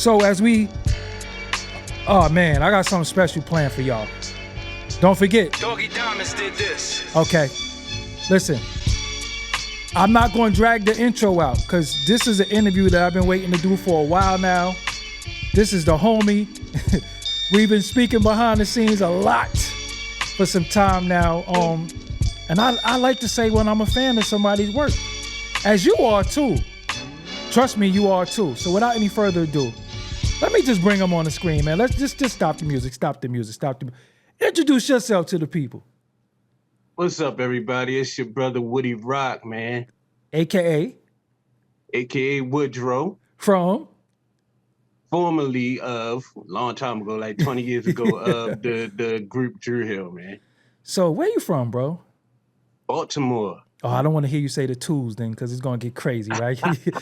So oh man, I got something special planned for y'all. Don't forget. Doggie Diamonds did this. Okay, listen. I'm not going to drag the intro out because this is an interview that I've been waiting to do for a while now. This is the homie. We've been speaking behind the scenes a lot for some time now. And I like to say when I'm a fan of somebody's work, as you are too. Trust me, you are too. So without any further ado, let me just bring him on the screen, man. Let's just stop the music. Introduce yourself to the people. What's up, everybody? It's your brother Woody Rock, man. AKA Woodrow. From? Formerly of, a long time ago, like 20 years ago, of the group Dru Hill, man. So where you from, bro? Baltimore. Oh, I don't want to hear you say the twos then, because it's gonna get crazy, right?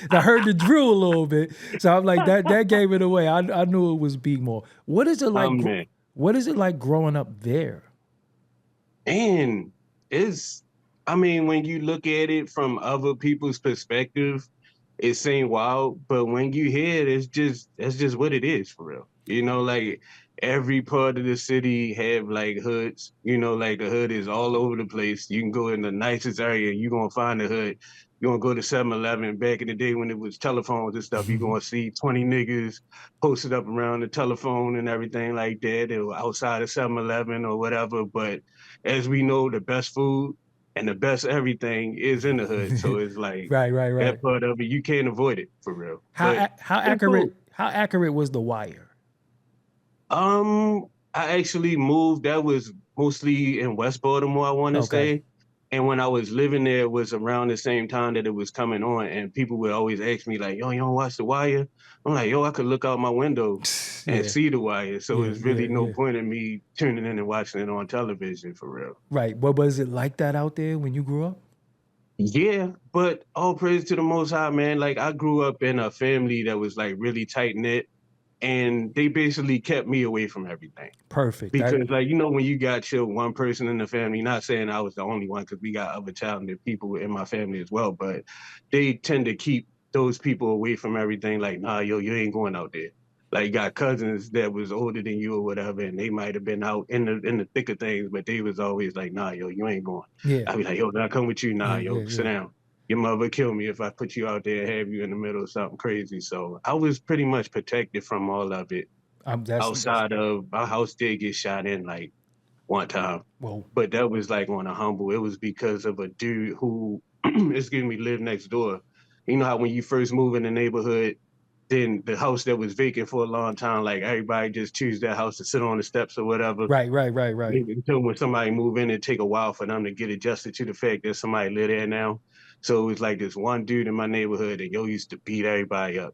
I heard the Dru a little bit, so I'm like that gave it away. I knew it was B-more. What is it like? What is it like growing up there? And when you look at it from other people's perspective, it seems wild, but when you hear it, that's just what it is for real. You know, like every part of the city have like hoods. You know, like the hood is all over the place. You can go in the nicest area, you're gonna find the hood. You're gonna go to 7-Eleven back in the day when it was telephones and stuff, you're gonna see 20 niggas posted up around the telephone and everything like that, or outside of 7-Eleven or whatever. But as we know, the best food and the best everything is in the hood. So it's like right. that part of it, you can't avoid it for real. How accurate was The Wire? I actually moved. That was mostly in West Baltimore, I want to say. And when I was living there, it was around the same time that it was coming on. And people would always ask me like, yo, you don't watch The Wire? I'm like, yo, I could look out my window and see The Wire. So it's really no point in me tuning in and watching it on television for real. Right. But was it like that out there when you grew up? Yeah, but all praise to the Most High, man. Like I grew up in a family that was like really tight knit. And they basically kept me away from everything. Perfect. Because like, you know, when you got your one person in the family, not saying I was the only one, because we got other talented people in my family as well, but they tend to keep those people away from everything. Like, nah, yo, you ain't going out there. Like you got cousins that was older than you or whatever, and they might have been out in the thick of things, but they was always like, nah, yo, you ain't going. Yeah. I'd be like, yo, did I come with you? Nah, sit down. Your mother kill me if I put you out there and have you in the middle of something crazy. So I was pretty much protected from all of it. Outside of our house did get shot in like one time. Whoa. But that was like on a humble. It was because of a dude who, lived next door. You know how when you first move in the neighborhood, then the house that was vacant for a long time, like everybody just choose that house to sit on the steps or whatever. Right. Until when somebody move in, it take a while for them to get adjusted to the fact that somebody live there now. So it was like this one dude in my neighborhood that used to beat everybody up.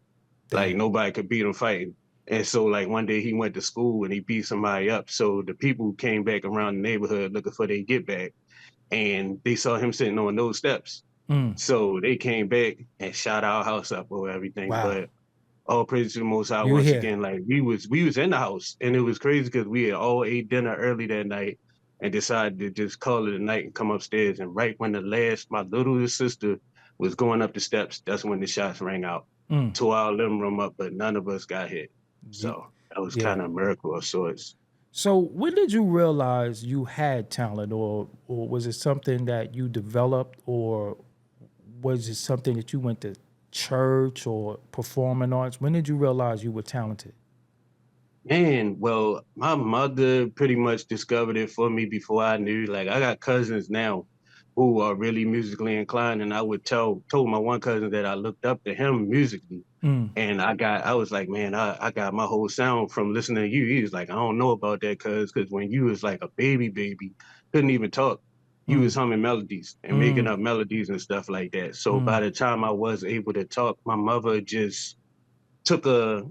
Like nobody could beat him fighting. And so like one day he went to school and he beat somebody up. So the people came back around the neighborhood looking for their get back. And they saw him sitting on those steps. So they came back and shot our house up or everything. Wow. But all praise to the Most High once again. Like we was in the house, and it was crazy because we had all ate dinner early that night and decided to just call it a night and come upstairs. And right when my littlest sister was going up the steps, that's when the shots rang out. Tore our living room up, but none of us got hit. So that was kind of a miracle of sorts. So when did you realize you had talent, or was it something that you developed, or was it something that you went to church or performing arts? When did you realize you were talented? Man, well, my mother pretty much discovered it for me before I knew. Like I got cousins now who are really musically inclined, and I would told my one cousin that I looked up to him musically. And I was like, man, I got my whole sound from listening to you. He was like, I don't know about that, because when you was like a baby, couldn't even talk. You was humming melodies and making up melodies and stuff like that. So by the time I was able to talk, my mother just took a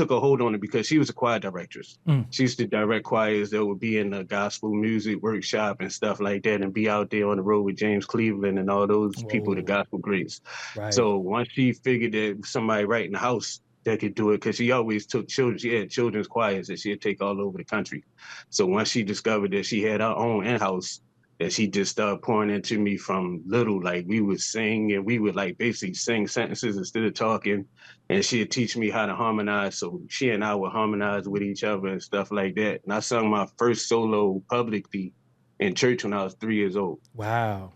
hold on it, because she was a choir directress. She used to direct choirs that would be in the gospel music workshop and stuff like that, and be out there on the road with James Cleveland and all those people, the gospel greats. Right. So once she figured that somebody right in the house that could do it, because she always took children, she had children's choirs that she'd take all over the country. So once she discovered that she had her own in-house, that she just started pouring into me from little. Like we would sing and we would like basically sing sentences instead of talking. And she'd teach me how to harmonize. So she and I would harmonize with each other and stuff like that. And I sung my first solo publicly in church when I was 3 years old. Wow.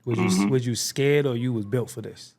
Mhm. Was you scared or you was built for this?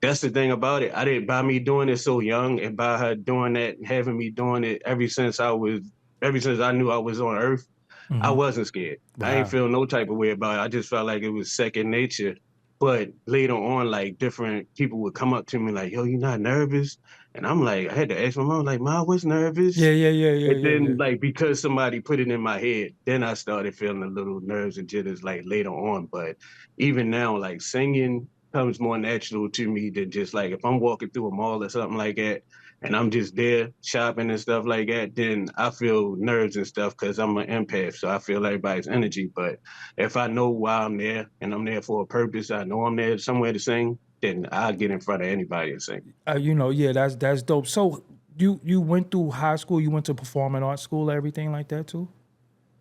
That's the thing about it. I didn't by me doing it so young and by her doing that and having me doing it ever since I knew I was on earth, I Hmm. wasn't scared. I ain't Wow. feel no type of way about it. I just felt like it was second nature. But later on, like different people would come up to me like, yo, you not nervous? And I'm like, I had to ask my mom, like, Ma, I was nervous. Yeah, yeah, yeah, yeah, And yeah, then yeah. like because somebody put it in my head, then I started feeling a little nerves and jitters like later on. But even now, like singing comes more natural to me than just like if I'm walking through a mall or something like that and I'm just there shopping and stuff like that, then I feel nerves and stuff because I'm an empath. So I feel everybody's energy. But if I know why I'm there and I'm there for a purpose, I know I'm there somewhere to sing, then I'll get in front of anybody and sing. Yeah, that's dope. So you went through high school, you went to performing arts school, everything like that too?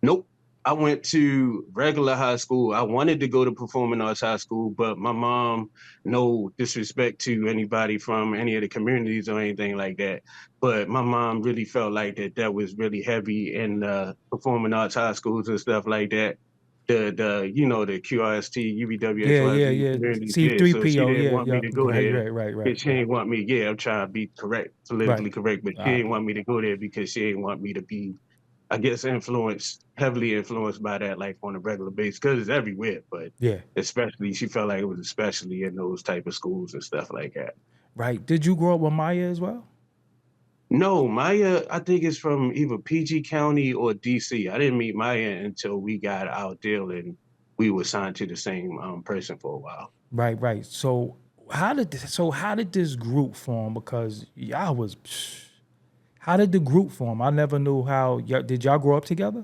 Nope. I went to regular high school. I wanted to go to performing arts high school, but my mom, no disrespect to anybody from any of the communities or anything like that, but my mom really felt like that was really heavy in performing arts high schools and stuff like that. The QRST, Yeah, yeah, UBWXYZ yeah. communities, yeah. So she C3PO, didn't yeah, want me yeah. to go Right, there. right, right, right, She right. didn't want me, yeah, I'm trying to be correct, Right. politically correct, but she didn't want me to go there because she didn't want me to be I guess heavily influenced by that, like on a regular basis, because it's everywhere. But Yeah. especially, she felt like it was especially in those type of schools and stuff like that. Right. Did you grow up with Maya as well? No, Maya, I think it's from either PG County or DC. I didn't meet Maya until we got our deal and we were signed to the same person for a while. Right, right. So how did this group form? Because y'all was how did the group form? I never knew how did y'all grow up together?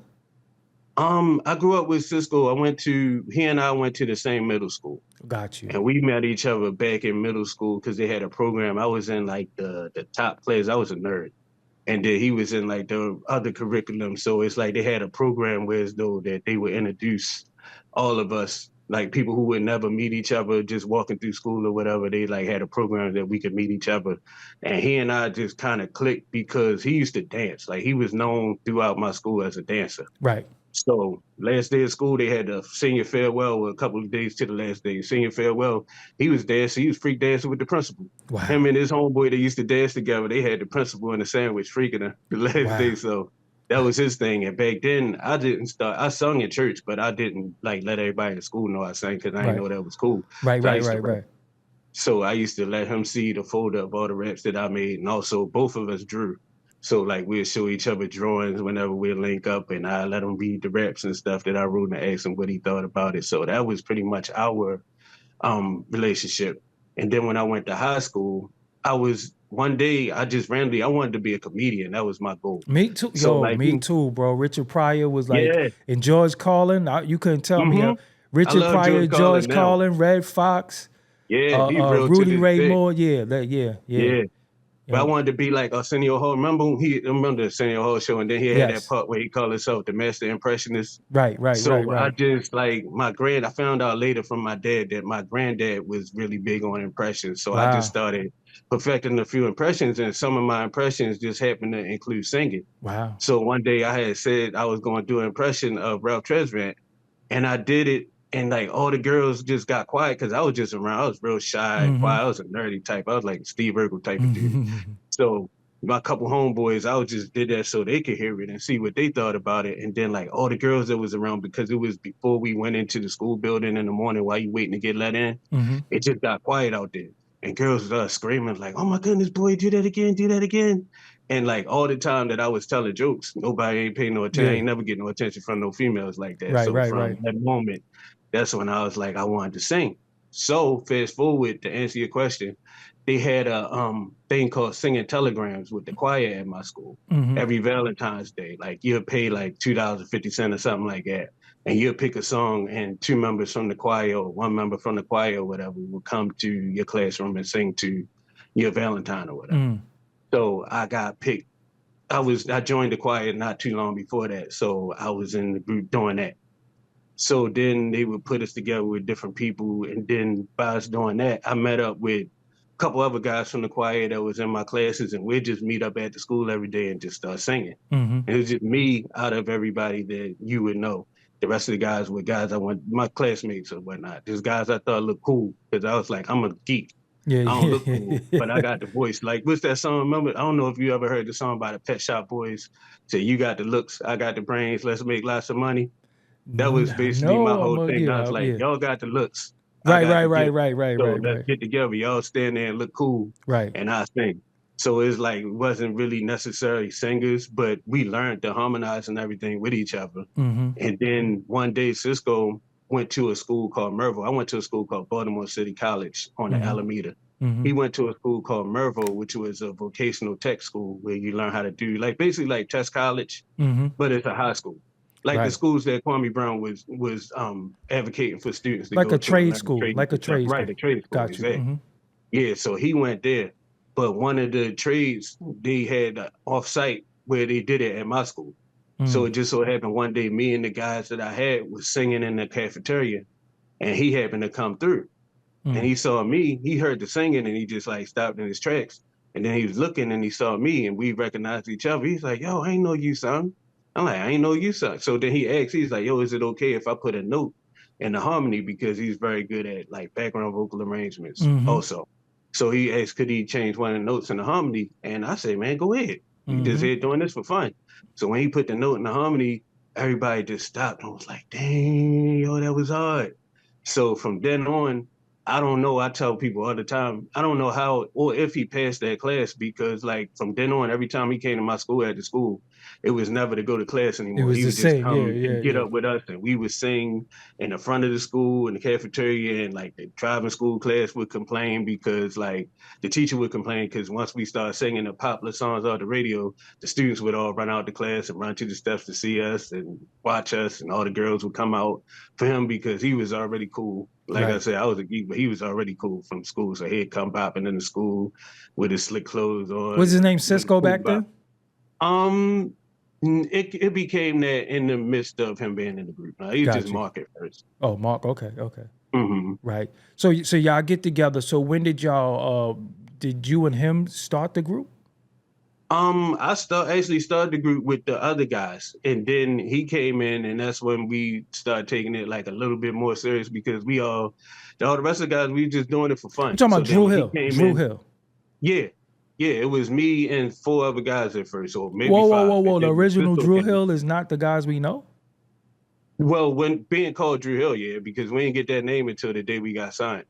I grew up with Cisco. He and I went to the same middle school. Got you. And we met each other back in middle school because they had a program. I was in like the top class. I was a nerd. And then he was in like the other curriculum. So it's like they had a program where as though that they would introduce all of us, like people who would never meet each other, just walking through school or whatever. They like had a program that we could meet each other. And he and I just kind of clicked because he used to dance. Like he was known throughout my school as a dancer. Right. So last day of school, they had the senior farewell, a couple of days to the last day. Senior farewell, he was dancing. He was freak dancing with the principal. Wow. Him and his homeboy, they used to dance together. They had the principal and the sandwich freaking the last Wow. day. So that was his thing. And back then, I didn't start. I sung in church, but I didn't like let everybody in school know I sang because I didn't Right. know that was cool. Right, So I right, used to right, rap. right. So I used to let him see the folder of all the raps that I made, and also both of us drew. So like we'd show each other drawings whenever we link up, and I let him read the raps and stuff that I wrote and ask him what he thought about it. So that was pretty much our relationship. And then when I went to high school, I was one day I just randomly I wanted to be a comedian. That was my goal. Me too. So Yo, like me too, bro. Richard Pryor was like, yeah, and George Carlin. You couldn't tell me. hmm I Richard love Pryor, George Carlin George now. Carlin, Red Fox, Yeah, he real to Rudy this Ray day. Moore. Yeah, yeah, yeah. Yeah. You But I know, wanted to be like Arsenio Hall. Remember the Arsenio Hall show, and then he had that yes. part where he called himself the master impressionist. Right, right, right, So I right. just like I found out later from my dad that my granddad was really big on impressions. So I just Wow, started perfecting a few impressions, and some of my impressions just happened to include singing. wow. So one day I had said I was going to do an impression of Ralph Tresvant, and I did it, and like all the girls just got quiet because I was just around. I was real shy and Mm-hmm. quiet. I was a nerdy type. I was like Steve Urkel type of dude. So my couple homeboys, I was just did that so they could hear it and see what they thought about it. And then like all the girls that was around, because it was before we went into the school building in the morning while you waiting to get let in, Mm-hmm. it just got quiet out there. And girls started screaming like, "Oh my goodness, boy, do that again, do that again." And like all the time that I was telling jokes, nobody ain't paying no attention. I Yeah. ain't never get no attention from no females like that. Right, So right, from right. that moment, that's when I was like, I wanted to sing. So fast forward to answer your question, they had a thing called singing telegrams with the choir at my school Mm-hmm. every Valentine's Day. Like you'd pay like $2.50 or something like that. And you'll pick a song and two members from the choir or one member from the choir or whatever will come to your classroom and sing to your Valentine or whatever. Mm. So I got picked. I joined the choir not too long before that. So I was in the group doing that. So then they would put us together with different people. And then by us doing that, I met up with a couple other guys from the choir that was in my classes, and we'd just meet up at the school every day and just start singing. Mm-hmm. And it was just me out of everybody that you would know. The rest of the guys were guys I went, my classmates or whatnot. Just guys I thought looked cool because I was like, I'm a geek. Yeah, I don't look yeah. cool, but I got the voice. Like, what's that song? Remember? I don't know if you ever heard the song by the Pet Shop Boys. Say, you got the looks, I got the brains. Let's make lots of money. That was basically my No, whole thing. I was like, yeah. y'all got the looks. I Right, got right, the right, gift. right, right, So right, let's right. get together. Y'all stand there and look cool. Right. And I sing. So it's like, it wasn't really necessarily singers, but we learned to harmonize and everything with each other. Mm-hmm. And then one day, Cisco went to a school called Merville. I went to a school called Baltimore City College on the Alameda. Mm-hmm. He went to a school called Merville, which was a vocational tech school where you learn how to do like basically like test college, but it's a high school. Like the schools that Kwame Brown was advocating for students to like go a to. trade school, like a trade school. Right, a trade school. Got you. Exactly. Mm-hmm. Yeah, so he went there. But one of the trades, they had off-site where they did it at my school. So it just so happened one day, me and the guys that I had was singing in the cafeteria, and he happened to come through. And he saw me, he heard the singing, and he just like stopped in his tracks. And then he was looking and he saw me, and we recognized each other. He's like, yo, I ain't know you, son. I'm like, I ain't know you, son. So then he asked, he's like, yo, is it okay if I put a note in the harmony? Because he's very good at like background vocal arrangements also. So he asked, could he change one of the notes in the harmony? And I said, man, go ahead. You just here doing this for fun. So when he put the note in the harmony, everybody just stopped and was like, dang, yo, that was hard. So from then on, I don't know. I tell people all the time, I don't know how or if he passed that class because like from then on, every time he came to my school at the school, it was never to go to class anymore. He would just come and get up with us and we would sing in the front of the school, in the cafeteria, and like the driving school class would complain because like the teacher would complain because once we started singing the popular songs on the radio, the students would all run out the class and run to the steps to see us and watch us, and all the girls would come out for him because he was already cool. Like I said, I was a geek, but he was already cool from school. So he'd come bopping into school with his slick clothes on. Was his name Cisco back then? It became that in the midst of him being in the group. He was just Mark at first. Oh, Mark. Okay. Mm-hmm. Right. So y'all get together. So when did y'all? Did you and him start the group? I actually started the group with the other guys, and then he came in, and that's when we started taking it like a little bit more serious because all the rest of the guys, we were just doing it for fun. I'm talking about Dru Hill. Dru Hill. Yeah, it was me and 4 other guys at first, or maybe 5. Whoa! The original Dru Hill is not the guys we know. Well, when being called Dru Hill, yeah, because we didn't get that name until the day we got signed.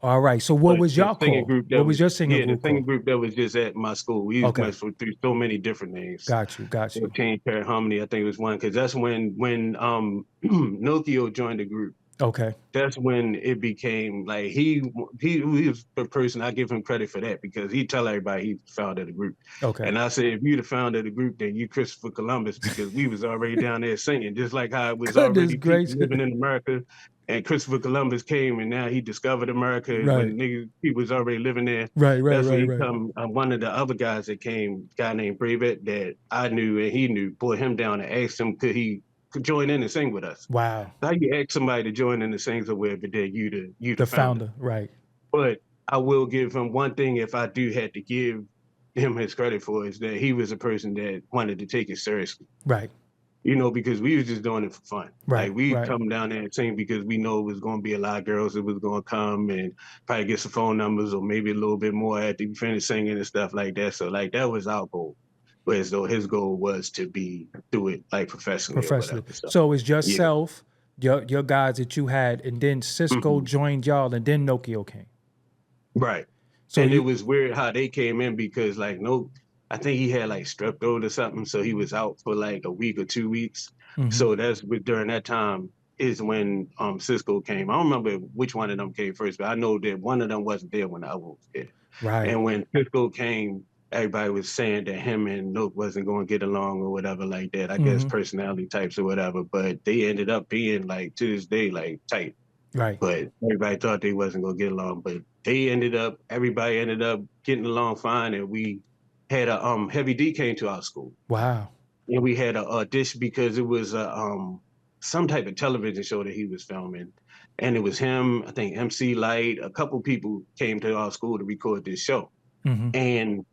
All right. So what was y'all called? What was your singing group? The singing group that was just at my school. We went through so many different names. Got you. 14 Karat Harmony, I think it was one, because that's when Nokio joined the group. Okay. That's when it became like he was the person. I give him credit for that because he tell everybody he founded the group. Okay. And I said, if you the founder of the group, then you Christopher Columbus, because we was already down there singing, just like how it was already people living in America. And Christopher Columbus came, and now he discovered America. Right. When he was already living there. Right. One of the other guys that came, a guy named Brevet, that I knew and he knew, brought him down and asked him could he join in and sing with us. Wow. How you ask somebody to join in and sing somewhere, but then you the founder, right? But I will give him one thing. If I do have to give him his credit for, is that he was a person that wanted to take it seriously. Right. You know, because we was just doing it for fun. Right. Like we come down there and sing because we know it was going to be a lot of girls that was going to come and probably get some phone numbers or maybe a little bit more after you finish singing and stuff like that. So like that was our goal. Whereas though his goal was to do it like professionally. So it's yourself, your guys that you had, and then Cisco joined y'all, and then Nokio came. Right. So it was weird how they came in because like I think he had like strep throat or something, so he was out for like a week or 2 weeks. So during that time is when Cisco came. I don't remember which one of them came first, but I know that one of them wasn't there when the other one was there. Right. And when Cisco came, everybody was saying that him and Nook wasn't going to get along or whatever like that. I guess personality types or whatever, but they ended up being like to this day like tight. Right. But everybody thought they wasn't going to get along, but everybody ended up getting along fine, and we had a Heavy D came to our school. Wow. And we had a audition because it was some type of television show that he was filming. And it was him, I think MC Light, a couple people came to our school to record this show. Mm-hmm. And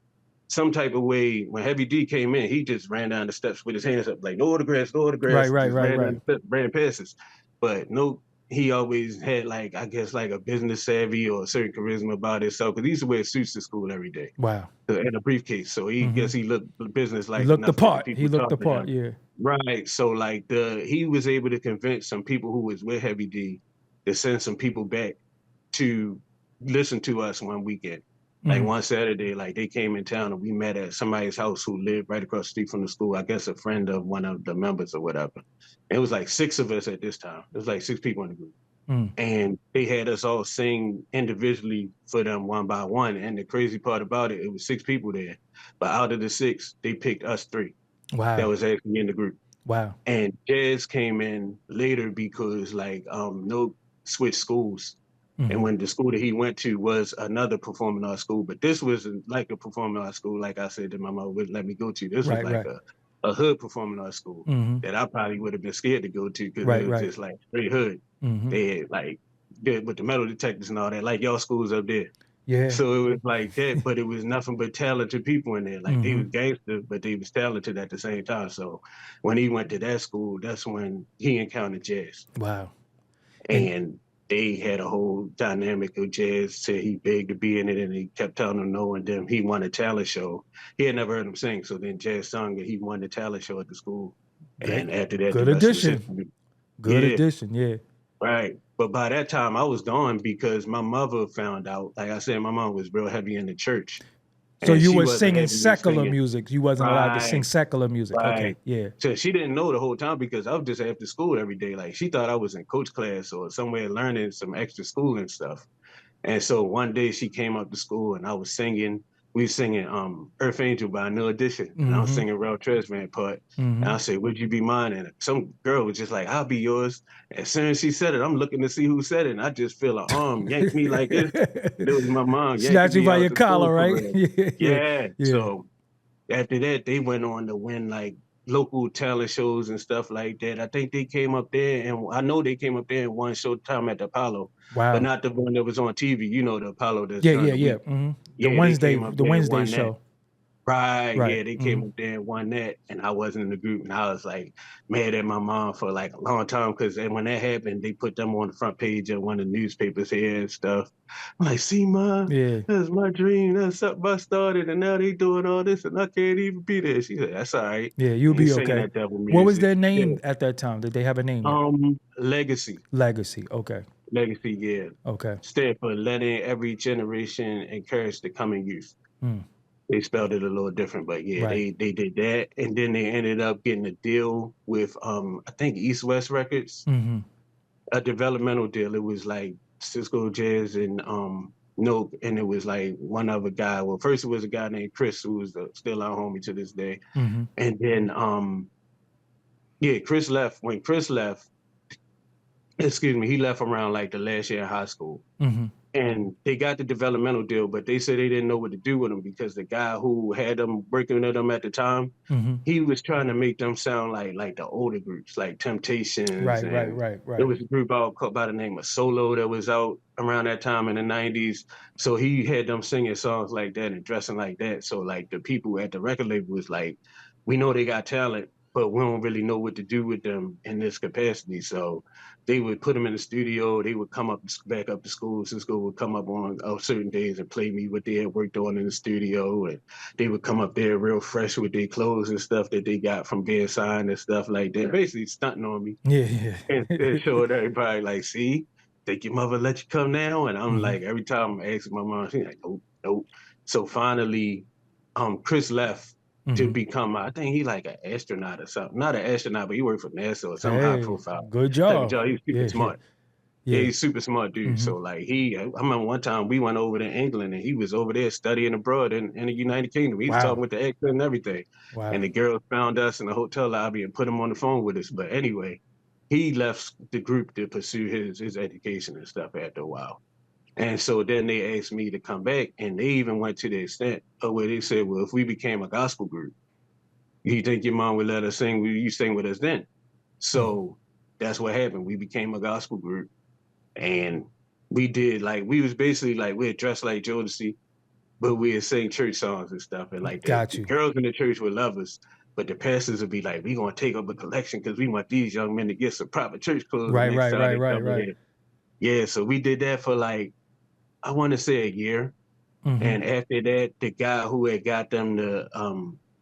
some type of way, when Heavy D came in, he just ran down the steps with his hands up, like, no autographs, no autographs. Right. Ran down the steps, ran past us. But no, he always had, like, I guess, like a business savvy or a certain charisma about himself, because he used to wear suits to school every day. Wow. And a briefcase. So he guess he looked business-like. He looked the enough that part. He looked the talked to him. part, yeah. Right. So, like, he was able to convince some people who was with Heavy D to send some people back to listen to us one weekend. Like one Saturday, like they came in town and we met at somebody's house who lived right across the street from the school. I guess a friend of one of the members or whatever. It was like 6 of us at this time. It was like 6 people in the group. And they had us all sing individually for them one by one. And the crazy part about it, it was 6 people there. But out of the 6, they picked us 3. Wow. That was actually in the group. Wow. And Jazz came in later because like no switched schools. And when the school that he went to was another performing arts school, but this wasn't like a performing arts school, like I said that my mother wouldn't let me go to. This was like a hood performing arts school that I probably would have been scared to go to because it was just like straight hood. They had like with the metal detectors and all that, like y'all schools up there. Yeah. So it was like that, but it was nothing but talented people in there. Like they was gangsters, but they was talented at the same time. So when he went to that school, that's when he encountered Jazz. Wow. And they had a whole dynamic of Jazz said he begged to be in it and he kept telling him no, and then he won a talent show. He had never heard him sing, so then Jazz sung and he won the talent show at the school. And after that, good addition. Good addition, yeah. Right. But by that time I was gone because my mother found out, like I said, my mom was real heavy in the church. So you were singing secular music. You wasn't allowed to sing secular music. Right. Okay, yeah. So she didn't know the whole time because I was just after school every day. Like she thought I was in coach class or somewhere learning some extra school and stuff. And so one day she came up to school and I was singing. We were singing Earth Angel by New Edition. And I was singing Real Trash Man part. And I said, would you be mine? And some girl was just like, I'll be yours. As soon as she said it, I'm looking to see who said it. And I just feel an arm yank me like this. It was my mom. Snatch you by your collar, right? Yeah. So after that, they went on to win like local talent shows and stuff like that. I think they came up there, and I know they came up there and won Showtime at the Apollo. Wow. But not the one that was on TV. You know, the Apollo. That's The Wednesday show. Right. Yeah, they came up there and won that, and I wasn't in the group, and I was like mad at my mom for like a long time because when that happened, they put them on the front page of one of the newspapers here and stuff. I'm like, see, Mom, that's my dream. That's something I started, and now they doing all this, and I can't even be there. She said, that's all right. Yeah, you'll be okay. What was their name at that time? Did they have a name? Legacy. Legacy. Okay. Legacy. Yeah. Okay. Stand for letting every generation encourage the coming youth. They spelled it a little different, but yeah, they did that. And then they ended up getting a deal with, I think, East West Records, a developmental deal. It was like Cisco Jazz and Nope, and it was like one other guy. Well, first it was a guy named Chris, who was still our homie to this day. And then, Chris left. When Chris left, he left around like the last year of high school. And they got the developmental deal, but they said they didn't know what to do with them because the guy who had them working with them at the time, he was trying to make them sound like the older groups, like Temptations. Right. There was a group out by the name of Solo that was out around that time in the 90s. So he had them singing songs like that and dressing like that. So like the people at the record label was like, we know they got talent, but we don't really know what to do with them in this capacity. So they would put them in the studio. They would come back up to school. Cisco would come up on certain days and play me what they had worked on in the studio. And they would come up there real fresh with their clothes and stuff that they got from being signed and stuff like that. Basically stunting on me. Yeah. And showed everybody like, see, think your mother let you come now? And I'm like, every time I ask my mom, she's like, nope. So finally, Chris left to become, I think he like an astronaut or something. Not an astronaut, but he worked for NASA or some high profile. Good job. He's super smart. Yeah, he's super smart dude. So like I remember one time we went over to England and he was over there studying abroad in the United Kingdom. He was talking with the accent and everything. Wow. And the girls found us in the hotel lobby and put him on the phone with us. But anyway, he left the group to pursue his education and stuff after a while. And so then they asked me to come back, and they even went to the extent of where they said, well, if we became a gospel group, you think your mom would let us sing? Will you sing with us then? So that's what happened. We became a gospel group, and we did like we was basically like we'd dress like Jodeci, but we'd sing church songs and stuff. And like Got the you. girls in the church would love us, but the pastors would be like, "We gonna take up a collection because we want these young men to get some proper church clothes the Right, next right, time right, they right, come in right. here." Yeah, so we did that for like I want to say a year. Mm-hmm. And after that, the guy who had got them the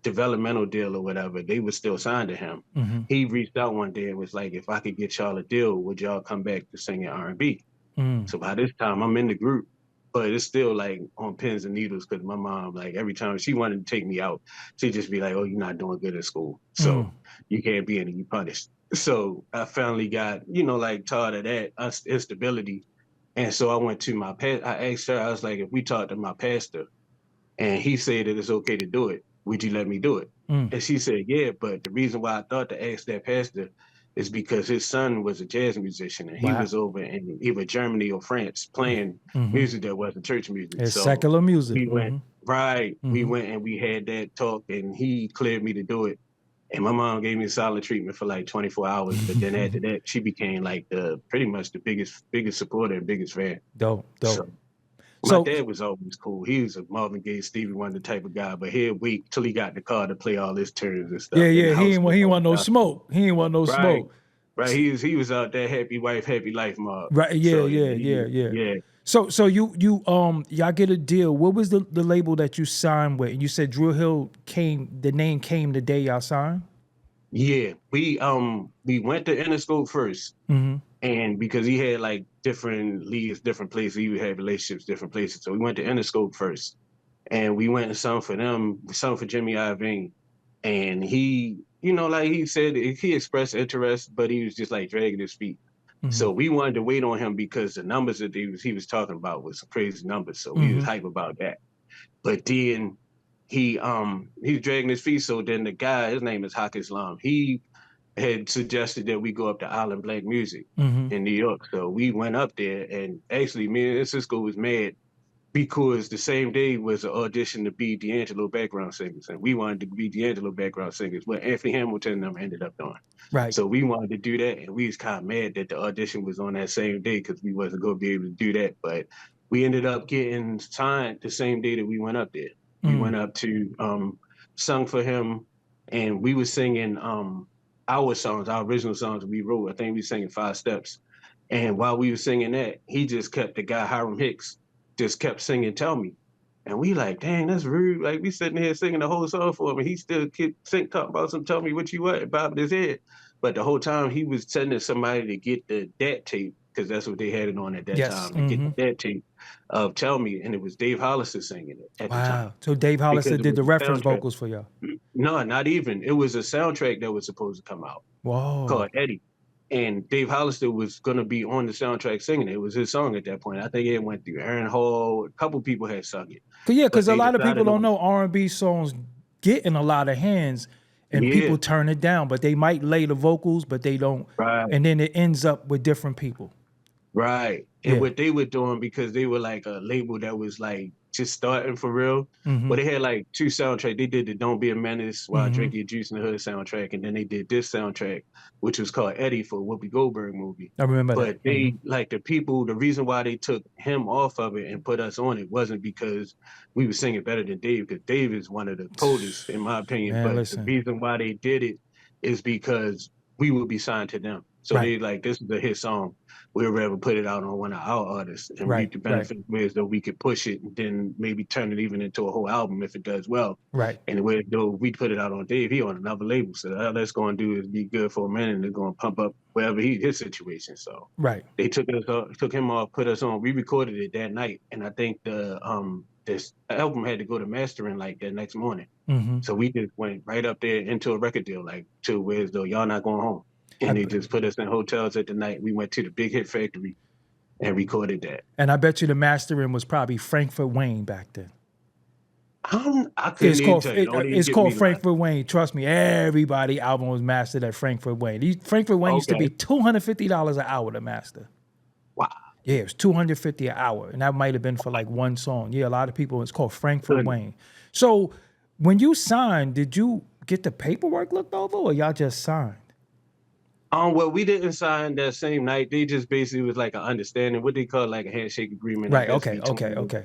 developmental deal or whatever, they were still signed to him. Mm-hmm. He reached out one day and was like, "If I could get y'all a deal, would y'all come back to singing R&B?" Mm. So by this time, I'm in the group, but it's still like on pins and needles because my mom, like every time she wanted to take me out, she'd just be like, "Oh, you're not doing good at school, Mm. so you can't be in it. You punished." So I finally got, like tired of that instability. And so I went to my pastor. I asked her, I was like, if we talked to my pastor and he said that it's okay to do it, would you let me do it? Mm. And she said, yeah. But the reason why I thought to ask that pastor is because his son was a jazz musician and he Wow. was over in either Germany or France playing Mm-hmm. music that wasn't church music. It's So secular music. we went, Mm-hmm. right. We Mm-hmm. went and we had that talk and he cleared me to do it. And my mom gave me solid treatment for like 24 hours. But then after that, she became like pretty much the biggest supporter and biggest fan. Dope, dope. So my So dad was always cool. He was a Marvin Gaye, Stevie Wonder type of guy, but he'd wait till he got in the car to play all his tunes and yeah, stuff. And yeah, the house was he ain't always want no gospel. smoke. He ain't want no Right, smoke. right. He was out there, happy wife, happy life, mob. Right, yeah, So yeah, yeah, yeah. yeah. So you y'all get a deal. What was the label that you signed with? And you said Dru Hill the name came the day y'all signed? Yeah, we went to Interscope first, Mm-hmm. and because he had like different leads, different places, he would have relationships, different places. So we went to Interscope first, and we went and sung for them, sung for Jimmy Iovine, and he, like he said, he expressed interest, but he was just like dragging his feet. Mm-hmm. So we wanted to wait on him because the numbers that he was talking about was some crazy numbers. So we was Mm-hmm. hype about that. But then he was dragging his feet. So then the guy, his name is Haq Islam, he had suggested that we go up to Island Black Music Mm-hmm. in New York. So we went up there, and actually me and Cisco was mad because the same day was an audition to be D'Angelo background singers, and we wanted to be D'Angelo background singers, what Anthony Hamilton and them ended up doing. Right. So we wanted to do that, and we was kind of mad that the audition was on that same day because we wasn't going to be able to do that. But we ended up getting signed the same day that we went up there. We Mm. went up to sung for him, and we were singing our songs, our original songs we wrote. I think we were singing Five Steps. And while we were singing that, he just kept the guy Hiram Hicks just kept singing "Tell Me," and we like, dang, that's rude. Like we sitting here singing the whole song for him, and he still keep talking about some "Tell Me What You Want," bobbing his head. But the whole time he was sending somebody to get the DAT tape because that's what they had it on at that Yes. time to get Mm-hmm. the DAT tape of "Tell Me," and it was Dave Hollister singing it at the time Wow. So Dave Hollister because it did was the a reference soundtrack. vocals for y'all. No, not even. It was a soundtrack that was supposed to come out Whoa. called Eddie. And Dave Hollister was going to be on the soundtrack singing it. It was his song at that point. I think it went through Aaron Hall. A couple people had sung it. Yeah, But because a they lot of people decided don't on, know R&B songs get in a lot of hands, and yeah, people turn it down. But they might lay the vocals, but they don't. right, And then it ends up with different people. right. And Yeah. what they were doing, because they were like a label that was like just starting for real. Mm-hmm. Well, they had like two soundtracks. They did the Don't Be a Menace While I Mm-hmm. Drink Your Juice in the Hood soundtrack. And then they did this soundtrack, which was called Eddie for Whoopi Goldberg movie. I remember that. But they, like the reason why they took him off of it and put us on it wasn't because we were singing better than Dave, because Dave is one of the coldest, in my opinion. Man, But the listen. reason why they did it is because we would be signed to them. So Right. they like, this is a hit song. We'd rather put it out on one of our artists and Right, reap the right. benefits, whereas though we could push it and then maybe turn it even into a whole album if it does well. Right. And whereas though we put it out on Dave, he on another label. So all that's going to do is be good for a minute and they're going to pump up wherever his situation. So Right. they took him off, put us on. We recorded it that night, and I think this album had to go to mastering like that next morning. Mm-hmm. So we just went right up there into a record deal, like to whereas though y'all not going home, and they just put us in hotels at the night. We went to the Big Hit Factory and recorded that. And I bet you the mastering was probably Frankfurt Wayne back then. I couldn't even tell you. It's called Frankfurt Wayne. Trust me, everybody album was mastered at Frankfurt Wayne. Frankfurt Wayne used to be $250 an hour to master. Wow. Yeah, it was $250 an hour, and that might have been for like one song. Yeah, a lot of people. It's called Frankfurt Wayne. So when you signed, did you get the paperwork looked over, or y'all just signed? Well, we didn't sign that same night. They just basically was like an understanding, what they call like a handshake agreement, I Right. guess, Okay. Okay. between Okay.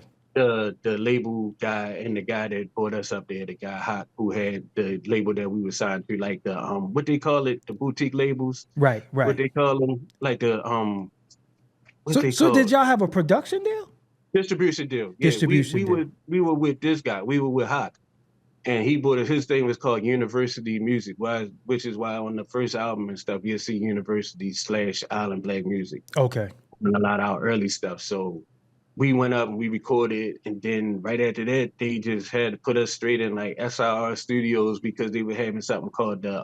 the label guy and the guy that brought us up there, the guy Hot, who had the label that we were signed to, like the what they call it, the boutique labels, Right. what Right. they call them, like the what they So did call y'all have a production deal? distribution deal. Yeah, Distribution deal. we were with this guy, we were with Hot. And he bought it. His thing was called University Music, which is why on the first album and stuff you'll see University / Island Black Music Okay. and a lot of our early stuff. So we went up and we recorded, and then right after that, they just had to put us straight in like SIR Studios because they were having something called the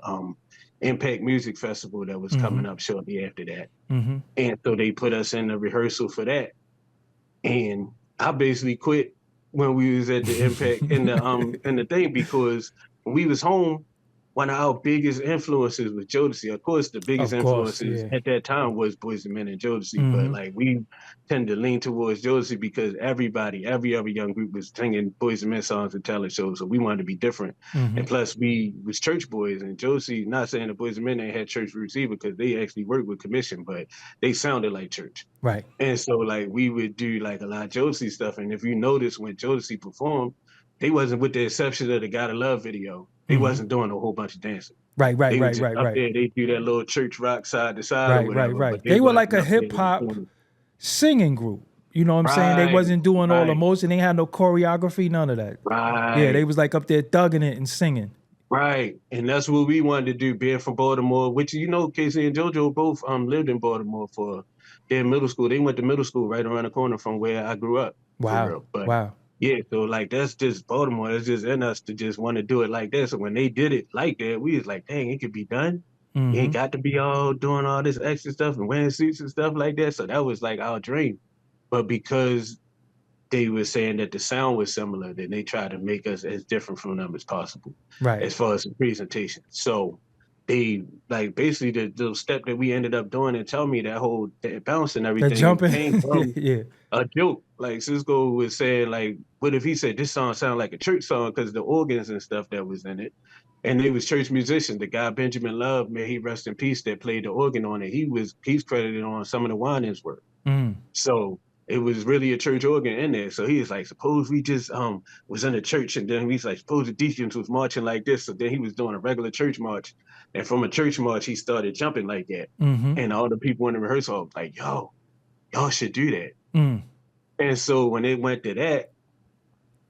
Impact Music Festival that was Mm-hmm. coming up shortly after that. Mm-hmm. And so they put us in the rehearsal for that. And I basically quit when we was at the Impact and the thing, because when we was home, one of our biggest influences was Jodeci. Of course, the biggest Of course. influences Yeah. at that time was Boyz II Men and Jodeci, but Mm-hmm. like we tend to lean towards Jodeci because every other young group was singing Boyz II Men songs and talent shows, so we wanted to be different. Mm-hmm. And plus, we was church boys, and Jodeci. Not saying the Boyz II Men ain't had church roots either, because they actually worked with commission, but they sounded like church. Right. And so like we would do like a lot of Jodeci stuff. And if you notice when Jodeci performed, they wasn't, with the exception of the Gotta Love video, they Mm-hmm. wasn't doing a whole bunch of dancing. Right. Right. They were Right. just Right. up Right. there, they do that little church rock side to side or Right. whatever. Right. Right. But They were like wasn't a up there hip hop doing- singing group. You know what I'm saying? They Right, wasn't doing all the right. motion. They had no choreography, none of that. Right. Yeah, they was like up there thugging it and singing. Right. And that's what we wanted to do, being from Baltimore, which, you know, Casey and JoJo both lived in Baltimore for their middle school. They went to middle school right around the corner from where I grew up. For Wow. real. But Wow. yeah, so like that's just Baltimore. It's just in us to just want to do it like that. So when they did it like that, we was like, dang, it could be done. You Mm-hmm. ain't got to be all doing all this extra stuff and wearing suits and stuff like that. So that was like our dream. But because they were saying that the sound was similar, then they tried to make us as different from them as possible, Right. as far as the presentation. So they like basically the step that we ended up doing and tell me that bounce and The everything jumping. came from Yeah. a joke. Like Cisco was saying, like, what if he said this song sounded like a church song because the organs and stuff that was in it, and they was church musicians. The guy Benjamin Love, may he rest in peace, that played the organ on it. He's credited on some of the Winans work. Mm. So it was really a church organ in there. So he was like, suppose we just was in a church, and then he was like, suppose the deacons was marching like this. So then he was doing a regular church march, and from a church march he started jumping like that. Mm-hmm. And all the people in the rehearsal was like, yo, y'all should do that. Mm. And so when it went to that,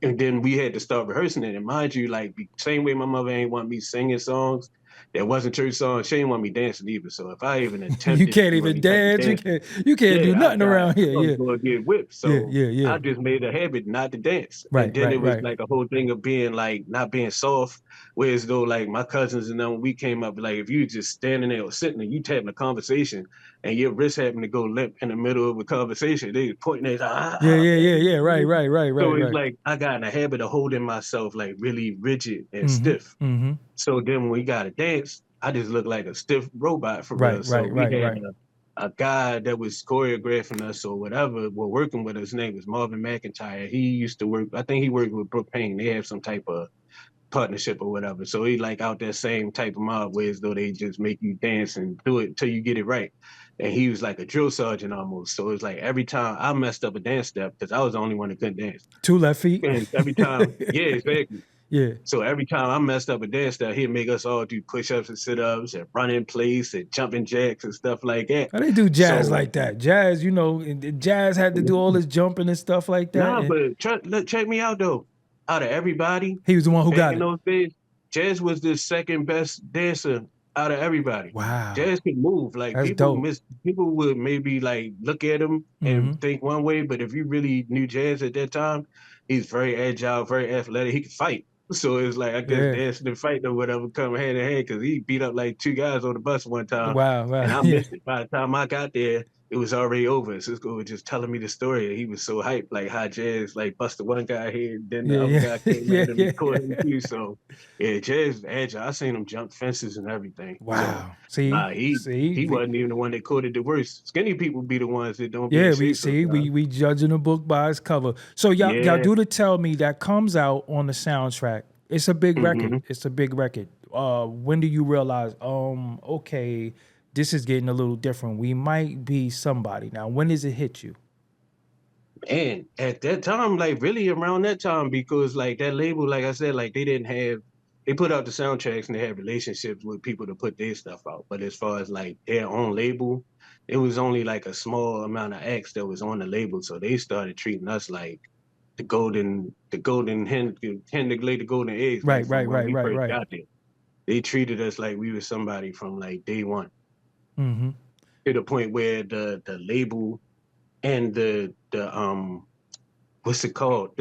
and then we had to start rehearsing it. And mind you, like the same way my mother ain't want me singing songs that wasn't church songs, she ain't want me dancing either. So if I even attempted, You can't to do even any type of dance. dance, You can't do nothing around here. I was Yeah. gonna get whipped. So Yeah. I just made a habit not to dance. Right, And then right, it was right. like a whole thing of being like not being soft. Whereas though like my cousins and them, when we came up, like if you just standing there or sitting there, you having a conversation and your wrist happened to go limp in the middle of a conversation, they pointing at Yeah. Right. So it's like I got in a habit of holding myself like really rigid and Mm-hmm. stiff. Mm-hmm. So then when we got to dance, I just looked like a stiff robot for real. Right. So Right. we Right. had Right. a guy that was choreographing us or whatever, well, working with us. His name was Marvin McIntyre. He used to work, I think he worked with Brooke Payne. They have some type of partnership or whatever. So he like out that same type of mob where as though they just make you dance and do it till you get it right. And he was like a drill sergeant almost. So it's like every time I messed up a dance step, because I was the only one that couldn't dance. 2 left feet. And every time, yeah, exactly. Yeah. So every time I messed up a dance step, he'd make us all do push-ups and sit-ups and run in place and jumping jacks and stuff like that. How they do jazz So- like that? Jazz, you know, jazz had to do all this jumping and stuff like that. Nah, and but check me out though. Out of everybody, he was the one who back got in it. those days, Jazz was the second best dancer out of everybody. Wow. Jazz could move. Like That's people dope. people would maybe like look at him and think one way, but if you really knew Jazz at that time, he's very agile, very athletic. He could fight. So it's like I guess Yeah. dancing and fighting or whatever come hand in hand, because he beat up like 2 guys on the bus one time. Wow. And I Yeah. missed it. By the time I got there, it was already over. Cisco was just telling me the story, and he was so hyped, like how Jazz like busted one guy head, then the other guy came in and recorded him too. So yeah, Jazz is agile. I seen him jump fences and everything. Wow. So, he wasn't even the one that coded the worst. Skinny people be the ones that don't. Yeah, be we safe see we judging a book by its cover. So y'all do to tell me that comes out on the soundtrack. It's a big record. It's a big record. When do you realize? Okay, this is getting a little different. We might be somebody. Now, when does it hit you? And at that time, like really around that time, because like that label, like I said, like they put out the soundtracks and they had relationships with people to put their stuff out. But as far as like their own label, it was only like a small amount of acts that was on the label. So they started treating us like the golden hen to lay the golden eggs. Like from when we first got there. They treated us like we were somebody from like day one. Mm-hmm. To the point where the label and the what's it called?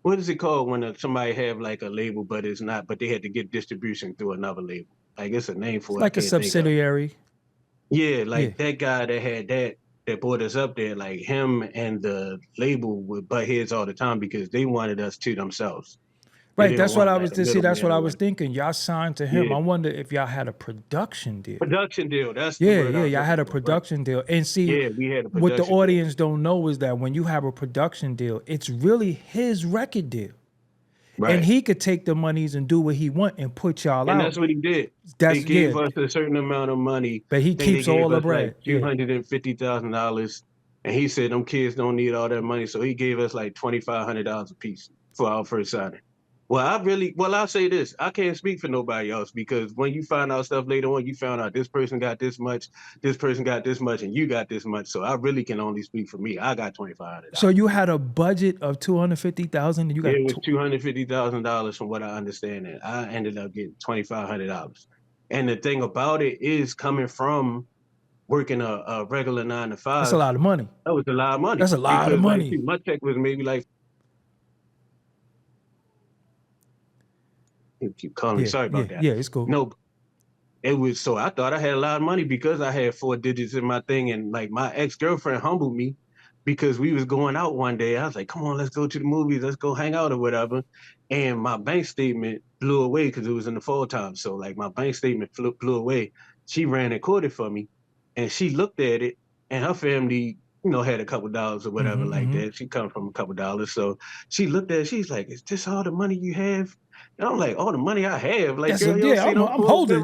What is it called when somebody have like a label but it's not, but they had to get distribution through another label? Like it's a name for It's it. like a subsidiary. Yeah, like that guy that had that brought us up there, like him and the label would butt heads all the time because they wanted us to themselves. Right, that's what I was to see. That's what I was thinking. Y'all signed to him. Yeah. I wonder if y'all had a production deal. Production deal. That's yeah. Y'all had a production deal. And see, yeah, we had a production what the audience don't know is that when you have a production deal, it's really his record deal. Right. And he could take the monies and do what he want and put y'all out. And that's what he did. They gave us a certain amount of money. But he keeps all the bread. Like $250,000. And he said them kids don't need all that money. So he gave us like $2,500 a piece for our first signing. Well, I'll say this. I can't speak for nobody else because when you find out stuff later on, you found out this person got this much, this person got this much, and you got this much. So I really can only speak for me. I got $2,500. So you had a budget of $250,000 and you got it was $250,000 from what I understand. And I ended up getting $2,500. And the thing about it is coming from working a regular 9 to 5. That's a lot of money. That was a lot of money. That's a lot of money. Like, my check was maybe like. Keep calling me. Sorry about that. Yeah, it's cool. No, it was so I thought I had a lot of money because I had 4 digits in my thing, and like my ex-girlfriend humbled me because we was going out one day. I was like, "Come on, let's go to the movies, let's go hang out or whatever." And my bank statement blew away because it was in the fall time. So like my bank statement blew away. She ran and caught it for me, and she looked at it, and her family, you know, had a couple dollars or whatever like that. She come from a couple dollars, so she looked at it. She's like, "Is this all the money you have?" And I'm like, all the money I have, like, girl, I'm holding,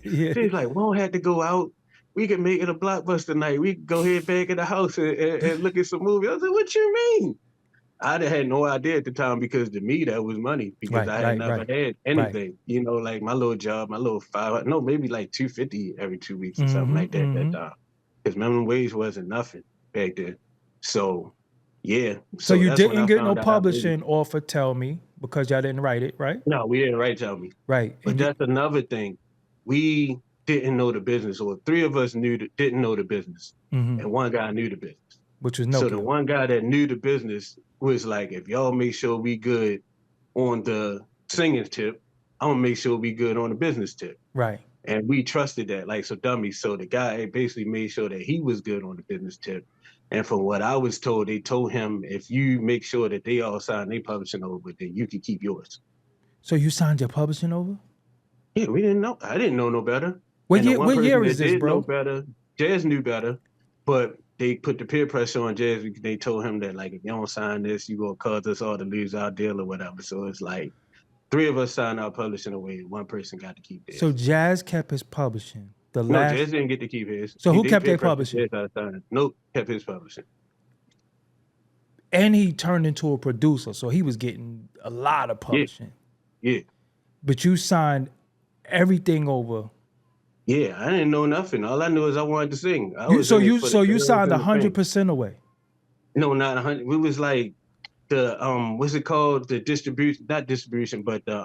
She's like, we don't have to go out. We can make it a blockbuster night. We can go ahead back in the house and look at some movies. I was like, what you mean? I had no idea at the time because to me that was money because I had never had anything. You know, like my little job, my little maybe like $250 every 2 weeks or something like that at that time. Because minimum wage wasn't nothing back then. So yeah. So you didn't get no publishing offer, Tell Me, because y'all didn't write it, right? No, we didn't write Tell Me. Right. But that's another thing. We didn't know the business, or 3 of us didn't know the business. And one guy knew the business. Which was no. So the one guy that knew the business was like, if y'all make sure we good on the singing tip, I'm gonna make sure we good on the business tip. Right. And we trusted that, like, so dummies. So the guy basically made sure that he was good on the business tip. And from what I was told, they told him, if you make sure that they all sign their publishing over, then you can keep yours. So you signed your publishing over? Yeah, we didn't know. I didn't know no better. What year is this, bro? Jazz knew better, but they put the peer pressure on Jazz because they told him that, like, if you don't sign this, you gonna cause us all to lose our deal or whatever. So it's like 3 of us signed our publishing away, and 1 person got to keep theirs. So Jazz kept his publishing. No, Jazz didn't get to keep his. So who kept their publishing? Nope, kept his publishing. And he turned into a producer, so he was getting a lot of publishing. Yeah. But you signed everything over. Yeah, I didn't know nothing. All I knew is I wanted to sing. So you signed 100% away. No, not 100. We was like the what's it called? The distribution, not distribution, but the